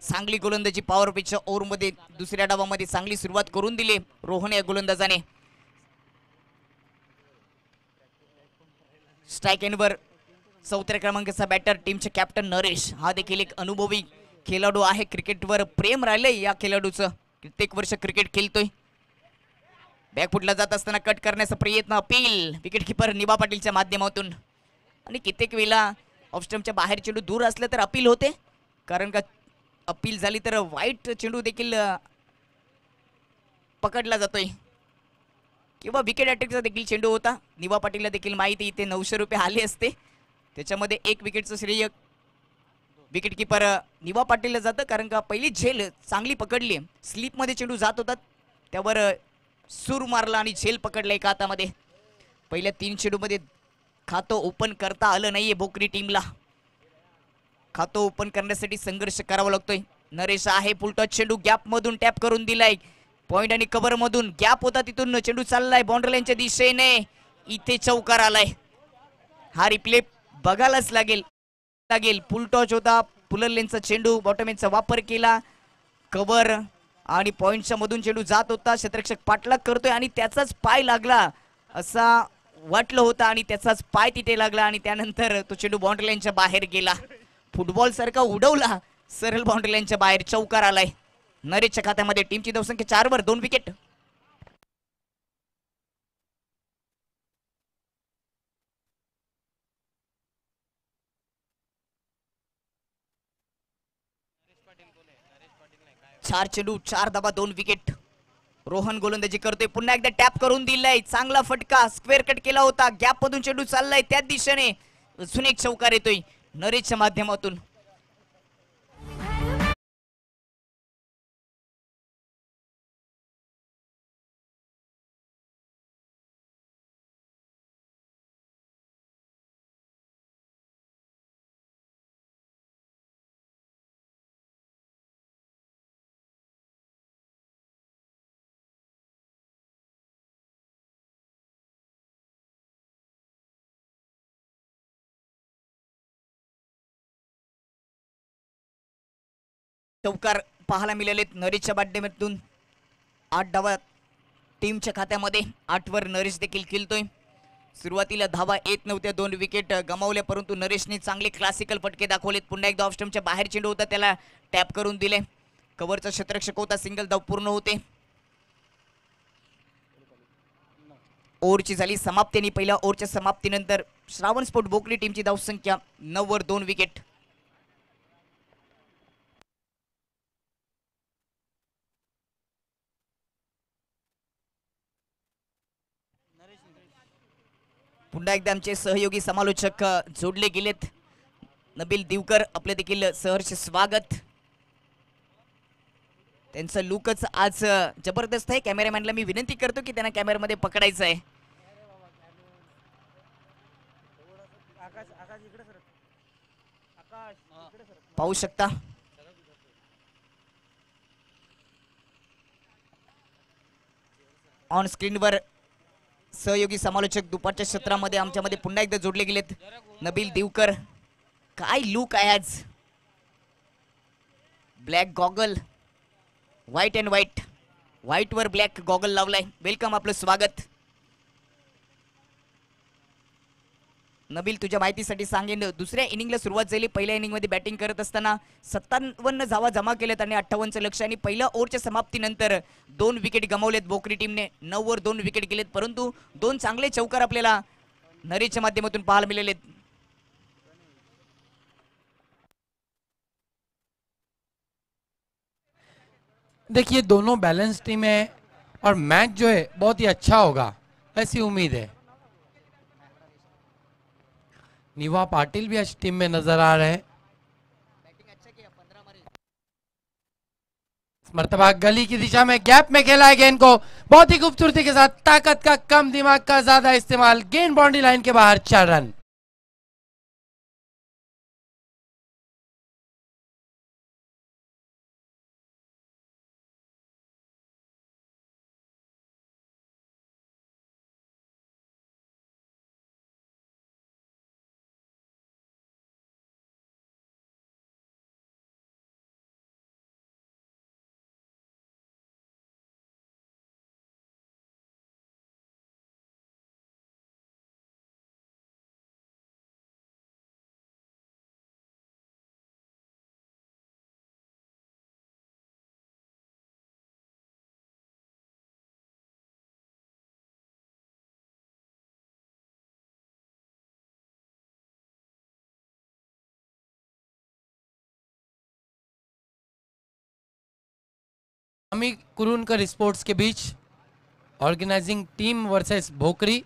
[SPEAKER 1] चांगली गोलंदाजी पॉवर पिचच्या ओव्हरमध्ये दुसऱ्या डावामध्ये चांगली सुरुवात करून दिली रोहन या गोलंदाजाने. स्ट्राईक एंडवर 4थ्या क्रमांकाचा बॅटर टीमचे कॅप्टन नरेश. हा देखील एक अनुभवी खेळाडू आहे. क्रिकेटवर प्रेम राहिलंय या खेळाडूचं. कित्येक वर्ष क्रिकेट खेळतोय. बॅकफुटला जात असताना कट करण्याचा प्रयत्न. अपील विकेट किपर निभा पाटीलच्या माध्यमातून. आणि कित्येक वेळा ऑफस्टम्पच्या बाहेर चेंडू दूर असलं तर अपील होते कारण का अपील झाली तर वाईट चेंडू देखील पकडला जातोय किंवा विकेट हॅट्रिकचा देखील चेंडू होता. निभा पाटीलला देखील माहिती इथे 900 रुपये आले असते. त्याच्यामध्ये 1 विकेटचं श्रेय विकेट किपर निभा पाटीलला जातं कारण का पहिली झेल चांगली पकडली. स्लिपमध्ये चेंडू जात होता त्यावर सूर मारला आणि झेल पकडला एका हातामध्ये. पहिल्या 3 चेंडूमध्ये खातं ओपन करता आलं नाहीये भोकरी टीमला. खातं ओपन करण्यासाठी संघर्ष करावा लागतोय. नरेश आहे पुलटॉस चेंडू गॅप मधून टॅप करून दिलाय. पॉइंट आणि कव्हर मधून गॅप होता तिथून चेंडू चाललाय बाउंड्री लाईनच्या दिशेने. इथे चौकार आलाय. हा रिप्ले बघायलाच लागेल. पुलटॉच होता, पुलर लेनचा चेंडू बॉटमचा वापर केला. कव्हर आणि पॉइंटच्या मधून चेंडू जात होता. क्षेत्ररक्षक पाठलाग करतोय आणि त्याचाच पाय लागला असा वाटलं होतं आणि त्याचाच पाय तिथे लागला आणि त्यानंतर तो चेंडू बाउंड्री लाईनच्या बाहेर गेला. फुटबॉल सारखा उडवला सरळ बाउंड्री लाईनच्या बाहेर. चौकार आलाय नरेशच्या खात्यामध्ये. टीमची धावसंख्या 4 वर 2 विकेट. चार चेंडू 4 धावा 2 विकेट. रोहन गोलंदाजी करतोय. पुन्हा एकदा टॅप करून दिलाय. चांगला फटका स्क्वेअर कट केला होता. गॅप मधून चेंडू चाललाय त्याच दिशेने. अजून एक चौकार येतोय नरेशच्या माध्यमातून. चौकार पाहायला मिळालेत नरेशच्या माध्यमातून. 8 धावा टीमच्या खात्यामध्ये. 8 वर नरेश देखील खेळतोय. सुरुवातीला धावा येत नव्हत्या. 2 विकेट गमावल्या परंतु नरेशने चांगले क्लासिकल फटके दाखवलेत. पुन्हा एकदा ऑफ स्टंपच्या बाहेर चेंडू होता त्याला टॅप करून दिले. कव्हरचा क्षेत्ररक्षक होता. सिंगल धाव पूर्ण होते. ओव्हरची झाली समाप्ती आणि पहिल्या ओव्हरच्या समाप्तीनंतर श्रावण स्पोर्ट भोकरी टीमची धावसंख्या 9 वर 2 विकेट. पुन्हा एकदा आमचे सहयोगी समालोचक जोडले गेलेत. नबील दिवकर आपले देखील सहर्ष स्वागत. त्यांचं लुकच आज जबरदस्त आहे. कॅमेरामॅनला मी विनंती करतो की त्यांना कॅमेरामध्ये पकडायचं आहे. पाहू शकता ऑन स्क्रीनवर सहयोगी समालोचक दुपारच्या क्षेत्रामध्ये आमच्यामध्ये पुन्हा एकदा जोडले गेलेत. नबील दिवकर, काय लुक आहे आज. Black goggle, white and white, white वर ब्लॅक गॉगल लावलाय. वेलकम, आपलं स्वागत. नबील, तुझ्या माहितीसाठी सांगेन, दुसऱ्या इनिंगला सुरुवात झाली. पहिल्या इनिंग मध्ये बॅटिंग करत असताना 57 धावा जमा केल्यात आणि 58चं लक्ष. आणि पहिल्या ओव्हरच्या समाप्तीनंतर 2 विकेट गमावलेत भोकरी टीमने. 9 वर 2 विकेट गेलेत परंतु 2 चांगले चौकार आपल्याला नरेशच्या माध्यमातून पाहायला मिळालेत.
[SPEAKER 4] देखिए दोनों बैलेंस टीम है और मैच जो है बहुत ही अच्छा होगा, ऐसी उम्मीद है. निवा पाटिल भी आज टीम में नजर आ रहे हैं. मर्तबा गली की दिशा में गैप में खेला है गेंद को बहुत ही खूबसूरती के साथ. ताकत का कम, दिमाग का ज्यादा इस्तेमाल. गेंद बाउंड्री लाइन के बाहर. 4 रन. अमी कुरुनकर स्पोर्ट्स के बीच ऑर्गेनाइजिंग टीम वर्सेस भोकरी.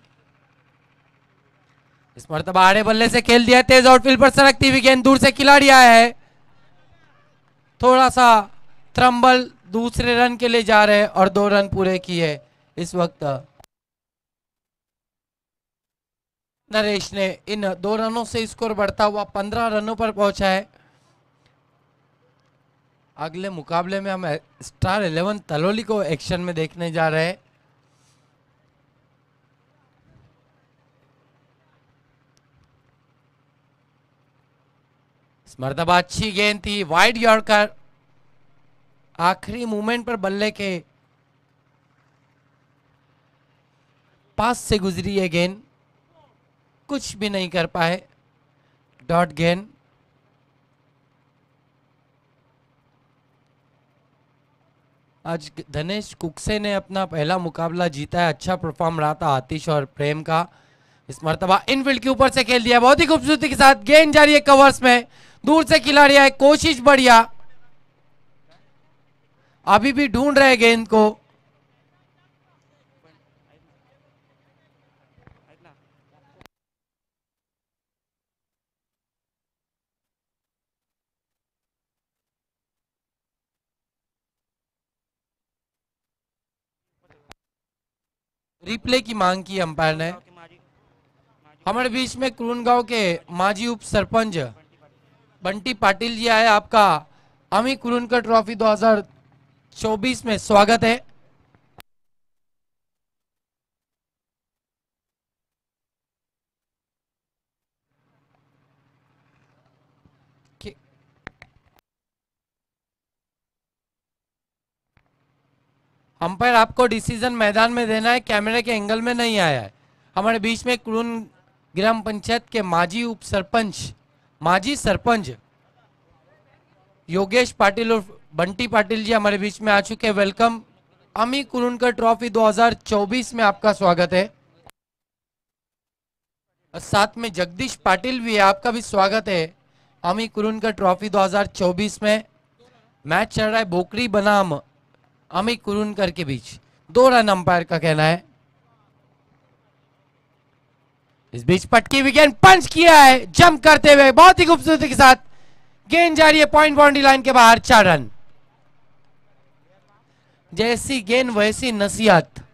[SPEAKER 4] इस मर्तबा आड़े बल्ले से खेल दिया. तेज आउटफील्ड पर सरकती हुई गेंद. दूर से खिलाड़ी आया है. थोड़ा सा त्रम्बल. दूसरे रन के लिए जा रहे हैं और 2 रन पूरे किए इस वक्त. नरेश ने इन 2 रनों से स्कोर बढ़ता हुआ 15 रनों पर पहुंचा है। अगले मुकाबले में हम स्टार 11 तलोली को एक्शन में देखने जा रहे हैं। इस मर्तबा अच्छी गेंद थी, वाइड यॉर्कर। आखिरी मूवमेंट पर बल्ले के पास से गुजरी है गेंद, कुछ भी नहीं कर पाए। डॉट गेंद। आज धनेश कुकसे ने अपना पहला मुकाबला जीता है। अच्छा परफॉर्म रहा था आतिश और प्रेम का। इस मर्तबा इनफील्ड के ऊपर से खेल दिया बहुत ही खूबसूरती के साथ। गेंद जा रही है कवर्स में, दूर से खिलाड़ी आए, कोशिश बढ़िया, अभी भी ढूंढ रहे गेंद को। रिप्ले की मांग की अंपायर ने। हमारे बीच में कुरुन गांव के माजी उप सरपंच बंटी पाटिल जी आए। आपका अमी कुरुनकर ट्रॉफी 2024 में स्वागत है। अंपायर आपको डिसीजन मैदान में देना है, कैमरे के एंगल में नहीं आया है। हमारे बीच में कुरुन ग्राम पंचायत के माजी उप सरपंच, माजी सरपंच योगेश पाटिल और बंटी पाटिल जी हमारे बीच में आ चुके हैं। वेलकम। अमी कुरुनकर ट्रॉफी 2024 में आपका स्वागत है। और साथ में जगदीश पाटिल भी है, आपका भी स्वागत है अमी कुरुनकर ट्रॉफी 2024 में। मैच चल रहा है बोकरी बनाम अमी कुरुनकर के बीच। 2 रन अंपायर का कहना है। इस बीच पटकी विकेट पंच किया है जंप करते हुए बहुत ही खूबसूरती के साथ। गेंद जा रही है पॉइंट बाउंड्री लाइन के बाहर। 4 रन। जैसी गेंद वैसी नसीहत।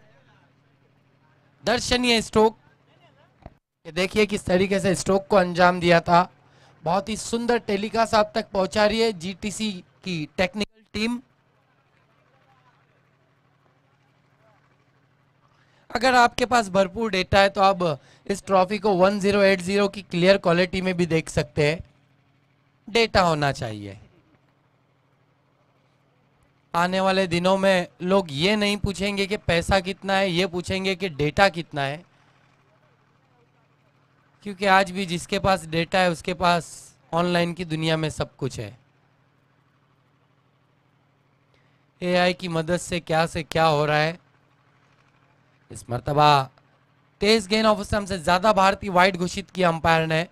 [SPEAKER 4] दर्शनीय स्ट्रोक। देखिए किस तरीके से स्ट्रोक को अंजाम दिया था। बहुत ही सुंदर टेलीकास्ट आप तक पहुंचा रही है जीटीसी की टेक्निकल टीम। अगर आपके पास भरपूर डेटा है तो आप इस ट्रॉफी को 1080 की क्लियर क्वालिटी में भी देख सकते हैं। डेटा होना चाहिए। आने वाले दिनों में लोग ये नहीं पूछेंगे कि पैसा कितना है, ये पूछेंगे कि डेटा कितना है। क्योंकि आज भी जिसके पास डेटा है उसके पास ऑनलाइन की दुनिया में सब कुछ है। एआई की मदद से क्या हो रहा है। इस मर्तबा तेज गेंद ऑफ स्टंप से ज्यादा भारतीय वाइड घोषित किया अंपायर ने।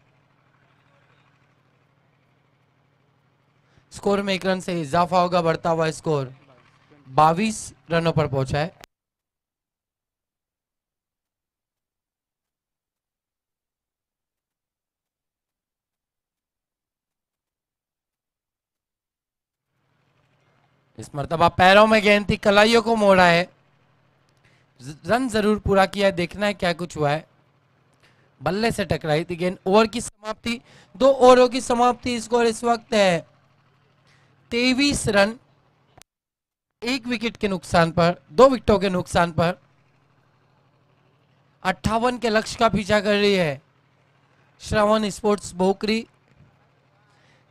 [SPEAKER 4] स्कोर में 1 रन से इजाफा होगा, बढ़ता हुआ स्कोर 22 रनों पर पहुंचा है। इस मर्तबा पैरों में गेंद थी, कलाइयों को मोड़ा है। रन जरूर पूरा किया है, देखना है क्या कुछ हुआ है। बल्ले से टकराई थी गेंद। ओवर की समाप्ति, 2 ओवरों की समाप्ति। स्कोर इस वक्त है 23 रन, 1 विकेट के नुकसान पर, 2 विकेटों के नुकसान पर। 58 के लक्ष्य का पीछा कर रही है श्रवण स्पोर्ट्स बोकरी।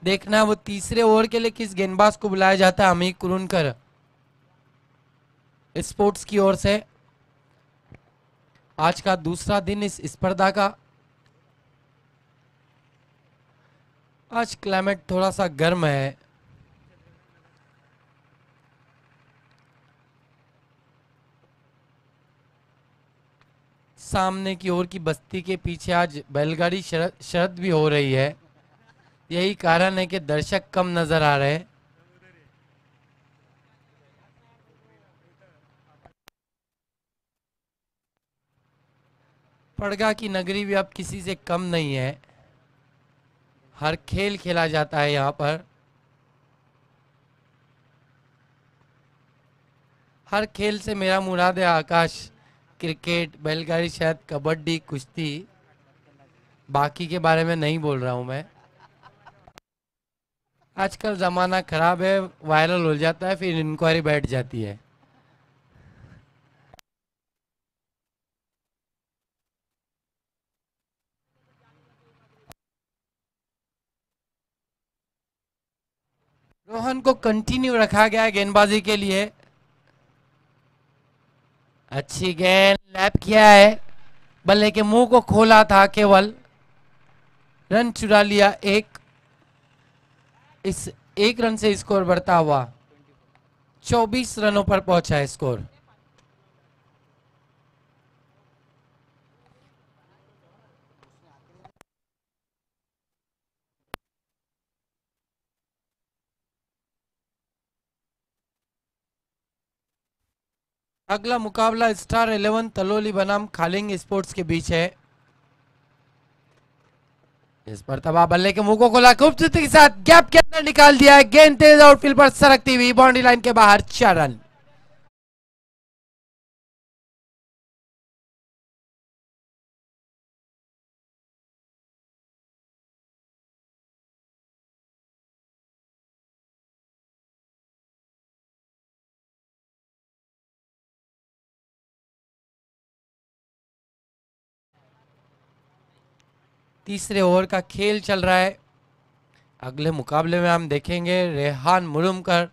[SPEAKER 4] देखना है वो तीसरे ओवर के लिए किस गेंदबाज को बुलाया जाता है अमी कुरुनकर स्पोर्ट्स की ओर से। आज का दूसरा दिन इस स्पर्धा का। आज क्लाइमेट थोड़ा सा गर्म है। सामने की ओर की बस्ती के पीछे आज बैलगाड़ी शरद भी हो रही है। यही कारण है कि दर्शक कम नजर आ रहे हैं। पड़गा की नगरी भी अब किसी से कम नहीं है। हर खेल खेला जाता है यहाँ पर। हर खेल से मेरा मुराद है आकाश। क्रिकेट, बैलगाड़ी, शायद कबड्डी, कुश्ती। बाकी के बारे में नहीं बोल रहा हूं मैं। आजकल जमाना खराब है, वायरल हो जाता है फिर इंक्वायरी बैठ जाती है। रोहन को कंटिन्यू रखा गया है गेंदबाजी के लिए। अच्छी गेंद लैप किया है, बल्ले के मुंह को खोला था केवल, रन चुरा लिया एक। इस एक रन से स्कोर बढ़ता हुआ 24 रनों पर पहुंचा है स्कोर। अगला मुकाबला स्टार 11 तलोली बनाम खालिंग स्पोर्ट्स के बीच है। इस पर तबाह बल्ले के मुंह को खोला, खूबसूरती के साथ गैप के अंदर निकाल दिया है, गेंद तेज आउटफील्ड पर सरकती हुई बाउंड्री लाइन के बाहर, 4 रन। तीसरे ओवर का खेल चल रहा है। अगले मुकाबले में हम देखेंगे रेहान मुरुमकर,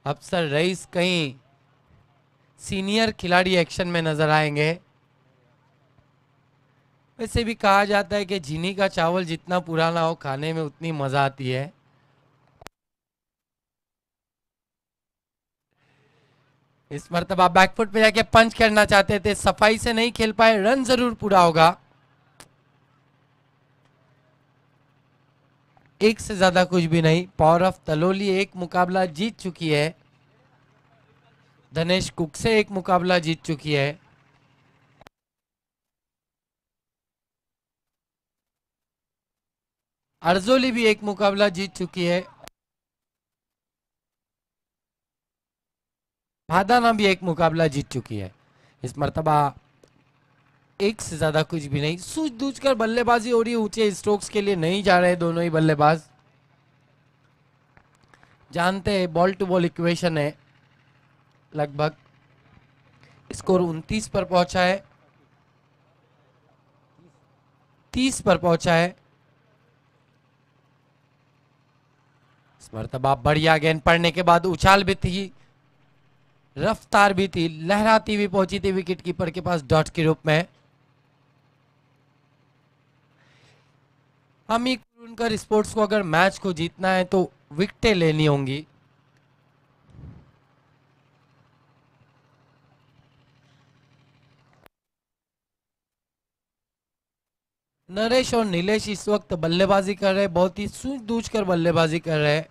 [SPEAKER 4] अफसर रईस, कहीं सीनियर खिलाड़ी एक्शन में नजर आएंगे। वैसे भी कहा जाता है कि झीनी का चावल जितना पुराना हो खाने में उतनी मजा आती है। इस मर्तबा बैकफुट पे जाके पंच करना चाहते थे, सफाई से नहीं खेल पाए, रन जरूर पूरा होगा। एक से ज्यादा कुछ भी नहीं। पावर ऑफ तलोली एक मुकाबला जीत चुकी है, धनेश कुक से एक मुकाबला जीत चुकी है। अर्जोली भी एक मुकाबला जीत चुकी है। भादाना भी एक मुकाबला जीत चुकी है। इस मर्तबा एक से ज्यादा कुछ भी नहीं, सूझबूझ कर बल्लेबाजी हो रही है। ऊंचे स्ट्रोक्स के लिए नहीं जा रहे दोनों ही बल्लेबाज। जानते हैं बॉल टू बॉल इक्वेशन है लगभग। स्कोर 29 पर पहुंचा है, 30 पर पहुंचा है। इस मर्तबा बढ़िया गेंद पड़ने के बाद उछाल भी थी, रफ्तार भी थी, लहराती हुई पहुंची थी विकेट कीपर के पास डॉट के रूप में। हमी कुरुनकर स्पोर्ट्स को अगर मैच को जीतना है तो विकेटें लेनी होंगी। नरेश और नीलेश इस वक्त बल्लेबाजी कर रहे हैं, बहुत ही सूझबूझ कर बल्लेबाजी कर रहे हैं।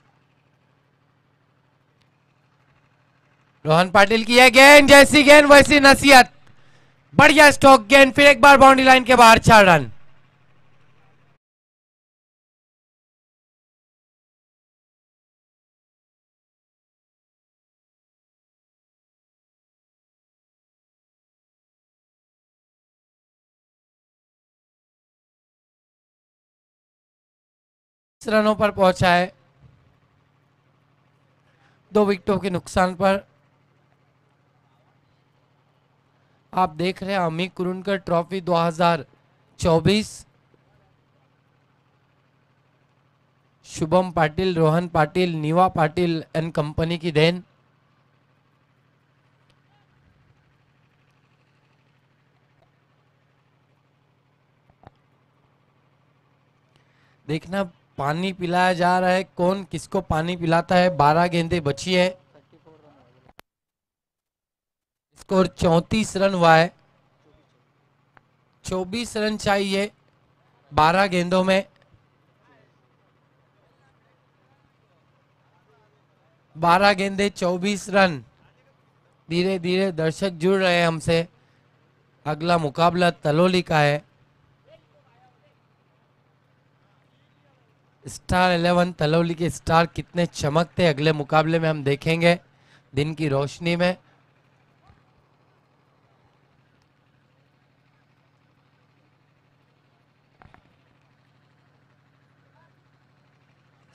[SPEAKER 4] रोहन पाटिल की है गेंद, जैसी गेंद वैसी नसीहत, बढ़िया स्टॉक गेंद, फिर एक बार बाउंड्री लाइन के बाहर, 4 रन। रनों पर पहुंचा है, 2 विकेटों के नुकसान पर। आप देख रहे हैं Ami Kurunkar trophy 2024, Shubham Patil, Rohan Patil, Niva Patil and company की देन। देखना पानी पिलाया जा रहा है, कौन किसको पानी पिलाता है। 12 गेंदें बची है, स्कोर 34 रन हुआ है। 24 रन चाहिए 12 गेंदों में। 12 गेंदे 24 रन। धीरे धीरे दर्शक जुड़ रहे हैं हमसे। अगला मुकाबला तलोली का है। स्टार 11 तलोली के स्टार कितने चमकते अगले मुकाबले में हम देखेंगे दिन की रोशनी में।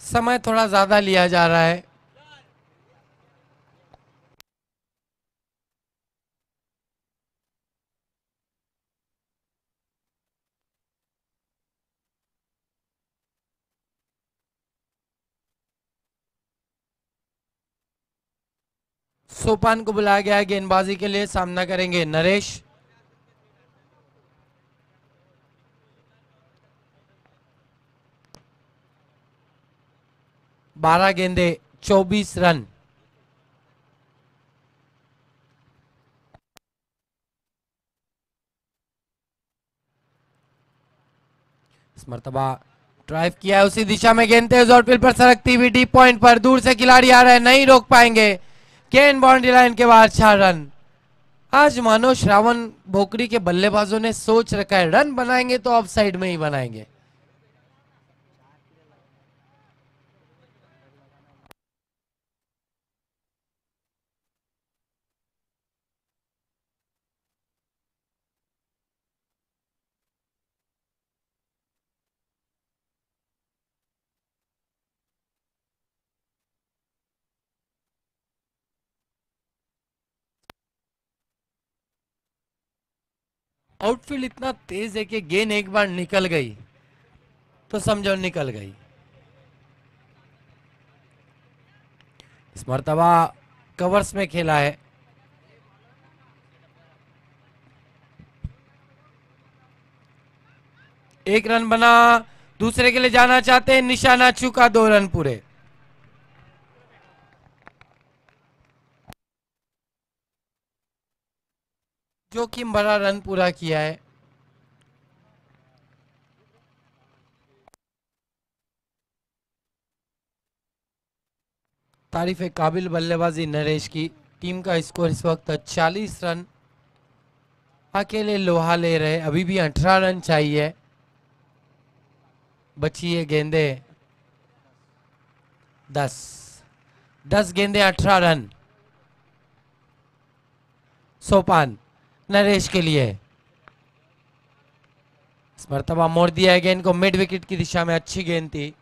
[SPEAKER 4] समय थोड़ा ज्यादा लिया जा रहा है। सोपान को बुलाया गया है गेंदबाजी के लिए, सामना करेंगे नरेश। बारह गेंदे 24 रन। इस मर्तबा ड्राइव किया है उसी दिशा में, गेंद तेज और फिर पर सरकती हुई डीप पॉइंट पर, दूर से खिलाड़ी आ रहे हैं, नहीं रोक पाएंगे। गेंद बाउंड्री लाइन के बाहर, 4 रन। आज मानो श्रावण भोकरी के बल्लेबाजों ने सोच रखा है रन बनाएंगे तो ऑफ साइड में ही बनाएंगे। आउटफील्ड इतना तेज है कि गेंद एक बार निकल गई तो समझो निकल गई। इस मर्तबा कवर्स में खेला है। एक रन बना, दूसरे के लिए जाना चाहते हैं, निशाना चूका, 2 रन पूरे। जोखिम भरा रन पूरा किया है। तारीफ है काबिल बल्लेबाजी नरेश की। टीम का स्कोर इस वक्त 40 रन। अकेले लोहा ले रहे, अभी भी 18 रन चाहिए। बची है गेंदे 10 गेंदे 18 रन। सोपान नरेश के लिए, इस मर्तबा मोड़ दिया है गेंद को मिड विकेट की दिशा में, अच्छी गेंद थी।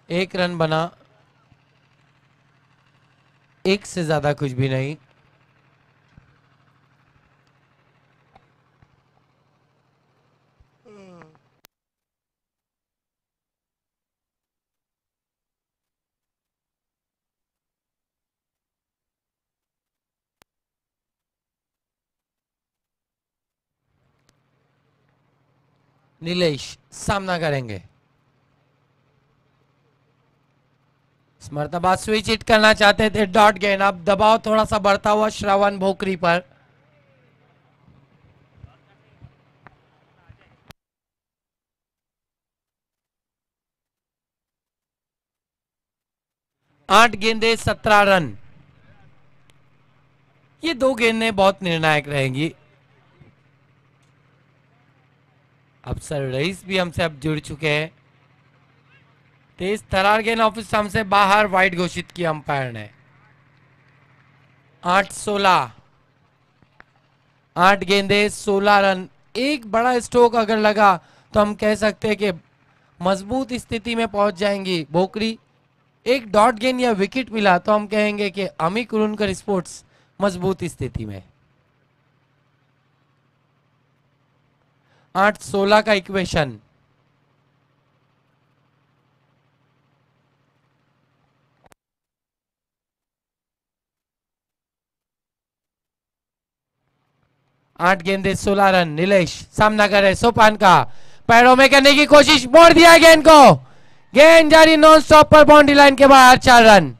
[SPEAKER 4] 1 रन बना, एक से ज्यादा कुछ भी नहीं। नीलेश सामना करेंगे। इस मर्तबा स्विच हिट करना चाहते थे, डॉट गेंद। अब दबाव थोड़ा सा बढ़ता हुआ श्रावण भोकरी पर। आठ गेंदे 17 रन। ये 2 गेंदें बहुत निर्णायक रहेंगी। अफसर रईस भी हमसे अब जुड़ चुके हैं। तेज तरार गेंद ऑफिस हमसे बाहर, वाइड घोषित किया अंपायर ने। 8-16, 8 गेंदे 16 रन। एक बड़ा स्ट्रोक अगर लगा तो हम कह सकते हैं कि मजबूत स्थिति में पहुंच जाएंगी भोकरी। एक डॉट गेंद या विकेट मिला तो हम कहेंगे कि अमी कुरुनकर स्पोर्ट्स मजबूत स्थिति में। 8-16 का इक्वेशन। आठ गेंदे 16 रन। नीलेश सामना कर रहे सोपान का, पैरों में करने की कोशिश, मोड़ दिया गेंद को। गेंद जारी नॉन स्टॉप पर, बाउंड्री लाइन के बाहर, 4 रन।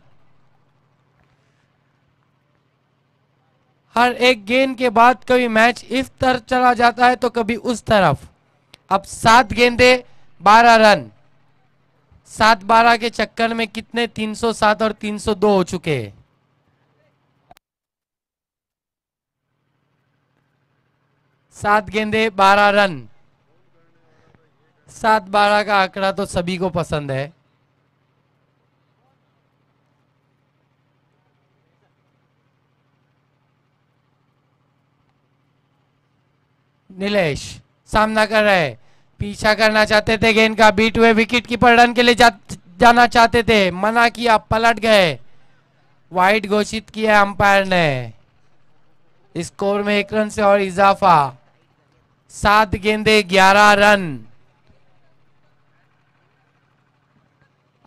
[SPEAKER 4] हर एक गेंद के बाद कभी मैच इस तरफ चला जाता है तो कभी उस तरफ। अब 7 गेंदे 12 रन। 7-12 के चक्कर में कितने 307 और 302 हो चुके हैं। 7 गेंदे 12 रन। 7-12 का आंकड़ा तो सभी को पसंद है। नीलेश सामना कर रहे हैं, पीछा करना चाहते थे गेंद का, बीट हुए विकेट कीपर रन के लिए जाना चाहते थे, मना किया, पलट गए, वाइड घोषित किया अंपायर ने। स्कोर में 1 रन से और इजाफा, 7 गेंदे 11 रन।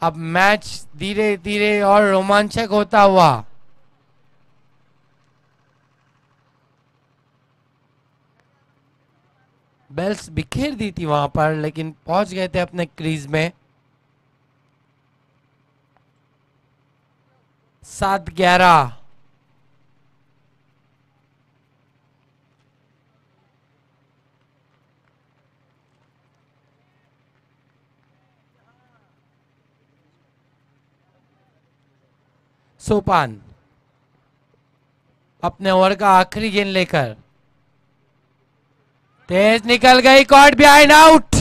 [SPEAKER 4] अब मैच धीरे धीरे और रोमांचक होता हुआ। बेल्स बिखेर दी थी वहां पर, लेकिन पहुंच गए थे अपने क्रीज में। 7-11। सोपान अपने ओवर का आखिरी गेंद लेकर, तेज निकल गई, caught behind, out.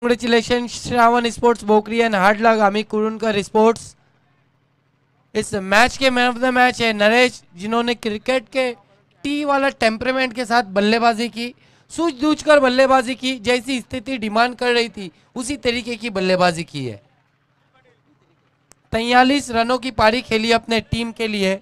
[SPEAKER 4] Congratulation Shravan sports Bokari and hard luck Amit Kurunkar sports. इस मैच के मैन ऑफ द मैच है नरेश, जिन्होंने क्रिकेट के टी वाला टेम्परामेंट के साथ बल्लेबाजी की, सूझबूझ कर बल्लेबाजी की, जैसी स्थिति डिमांड कर रही थी उसी तरीके की बल्लेबाजी की है। 43 रनों की पारी खेली अपने टीम के लिए।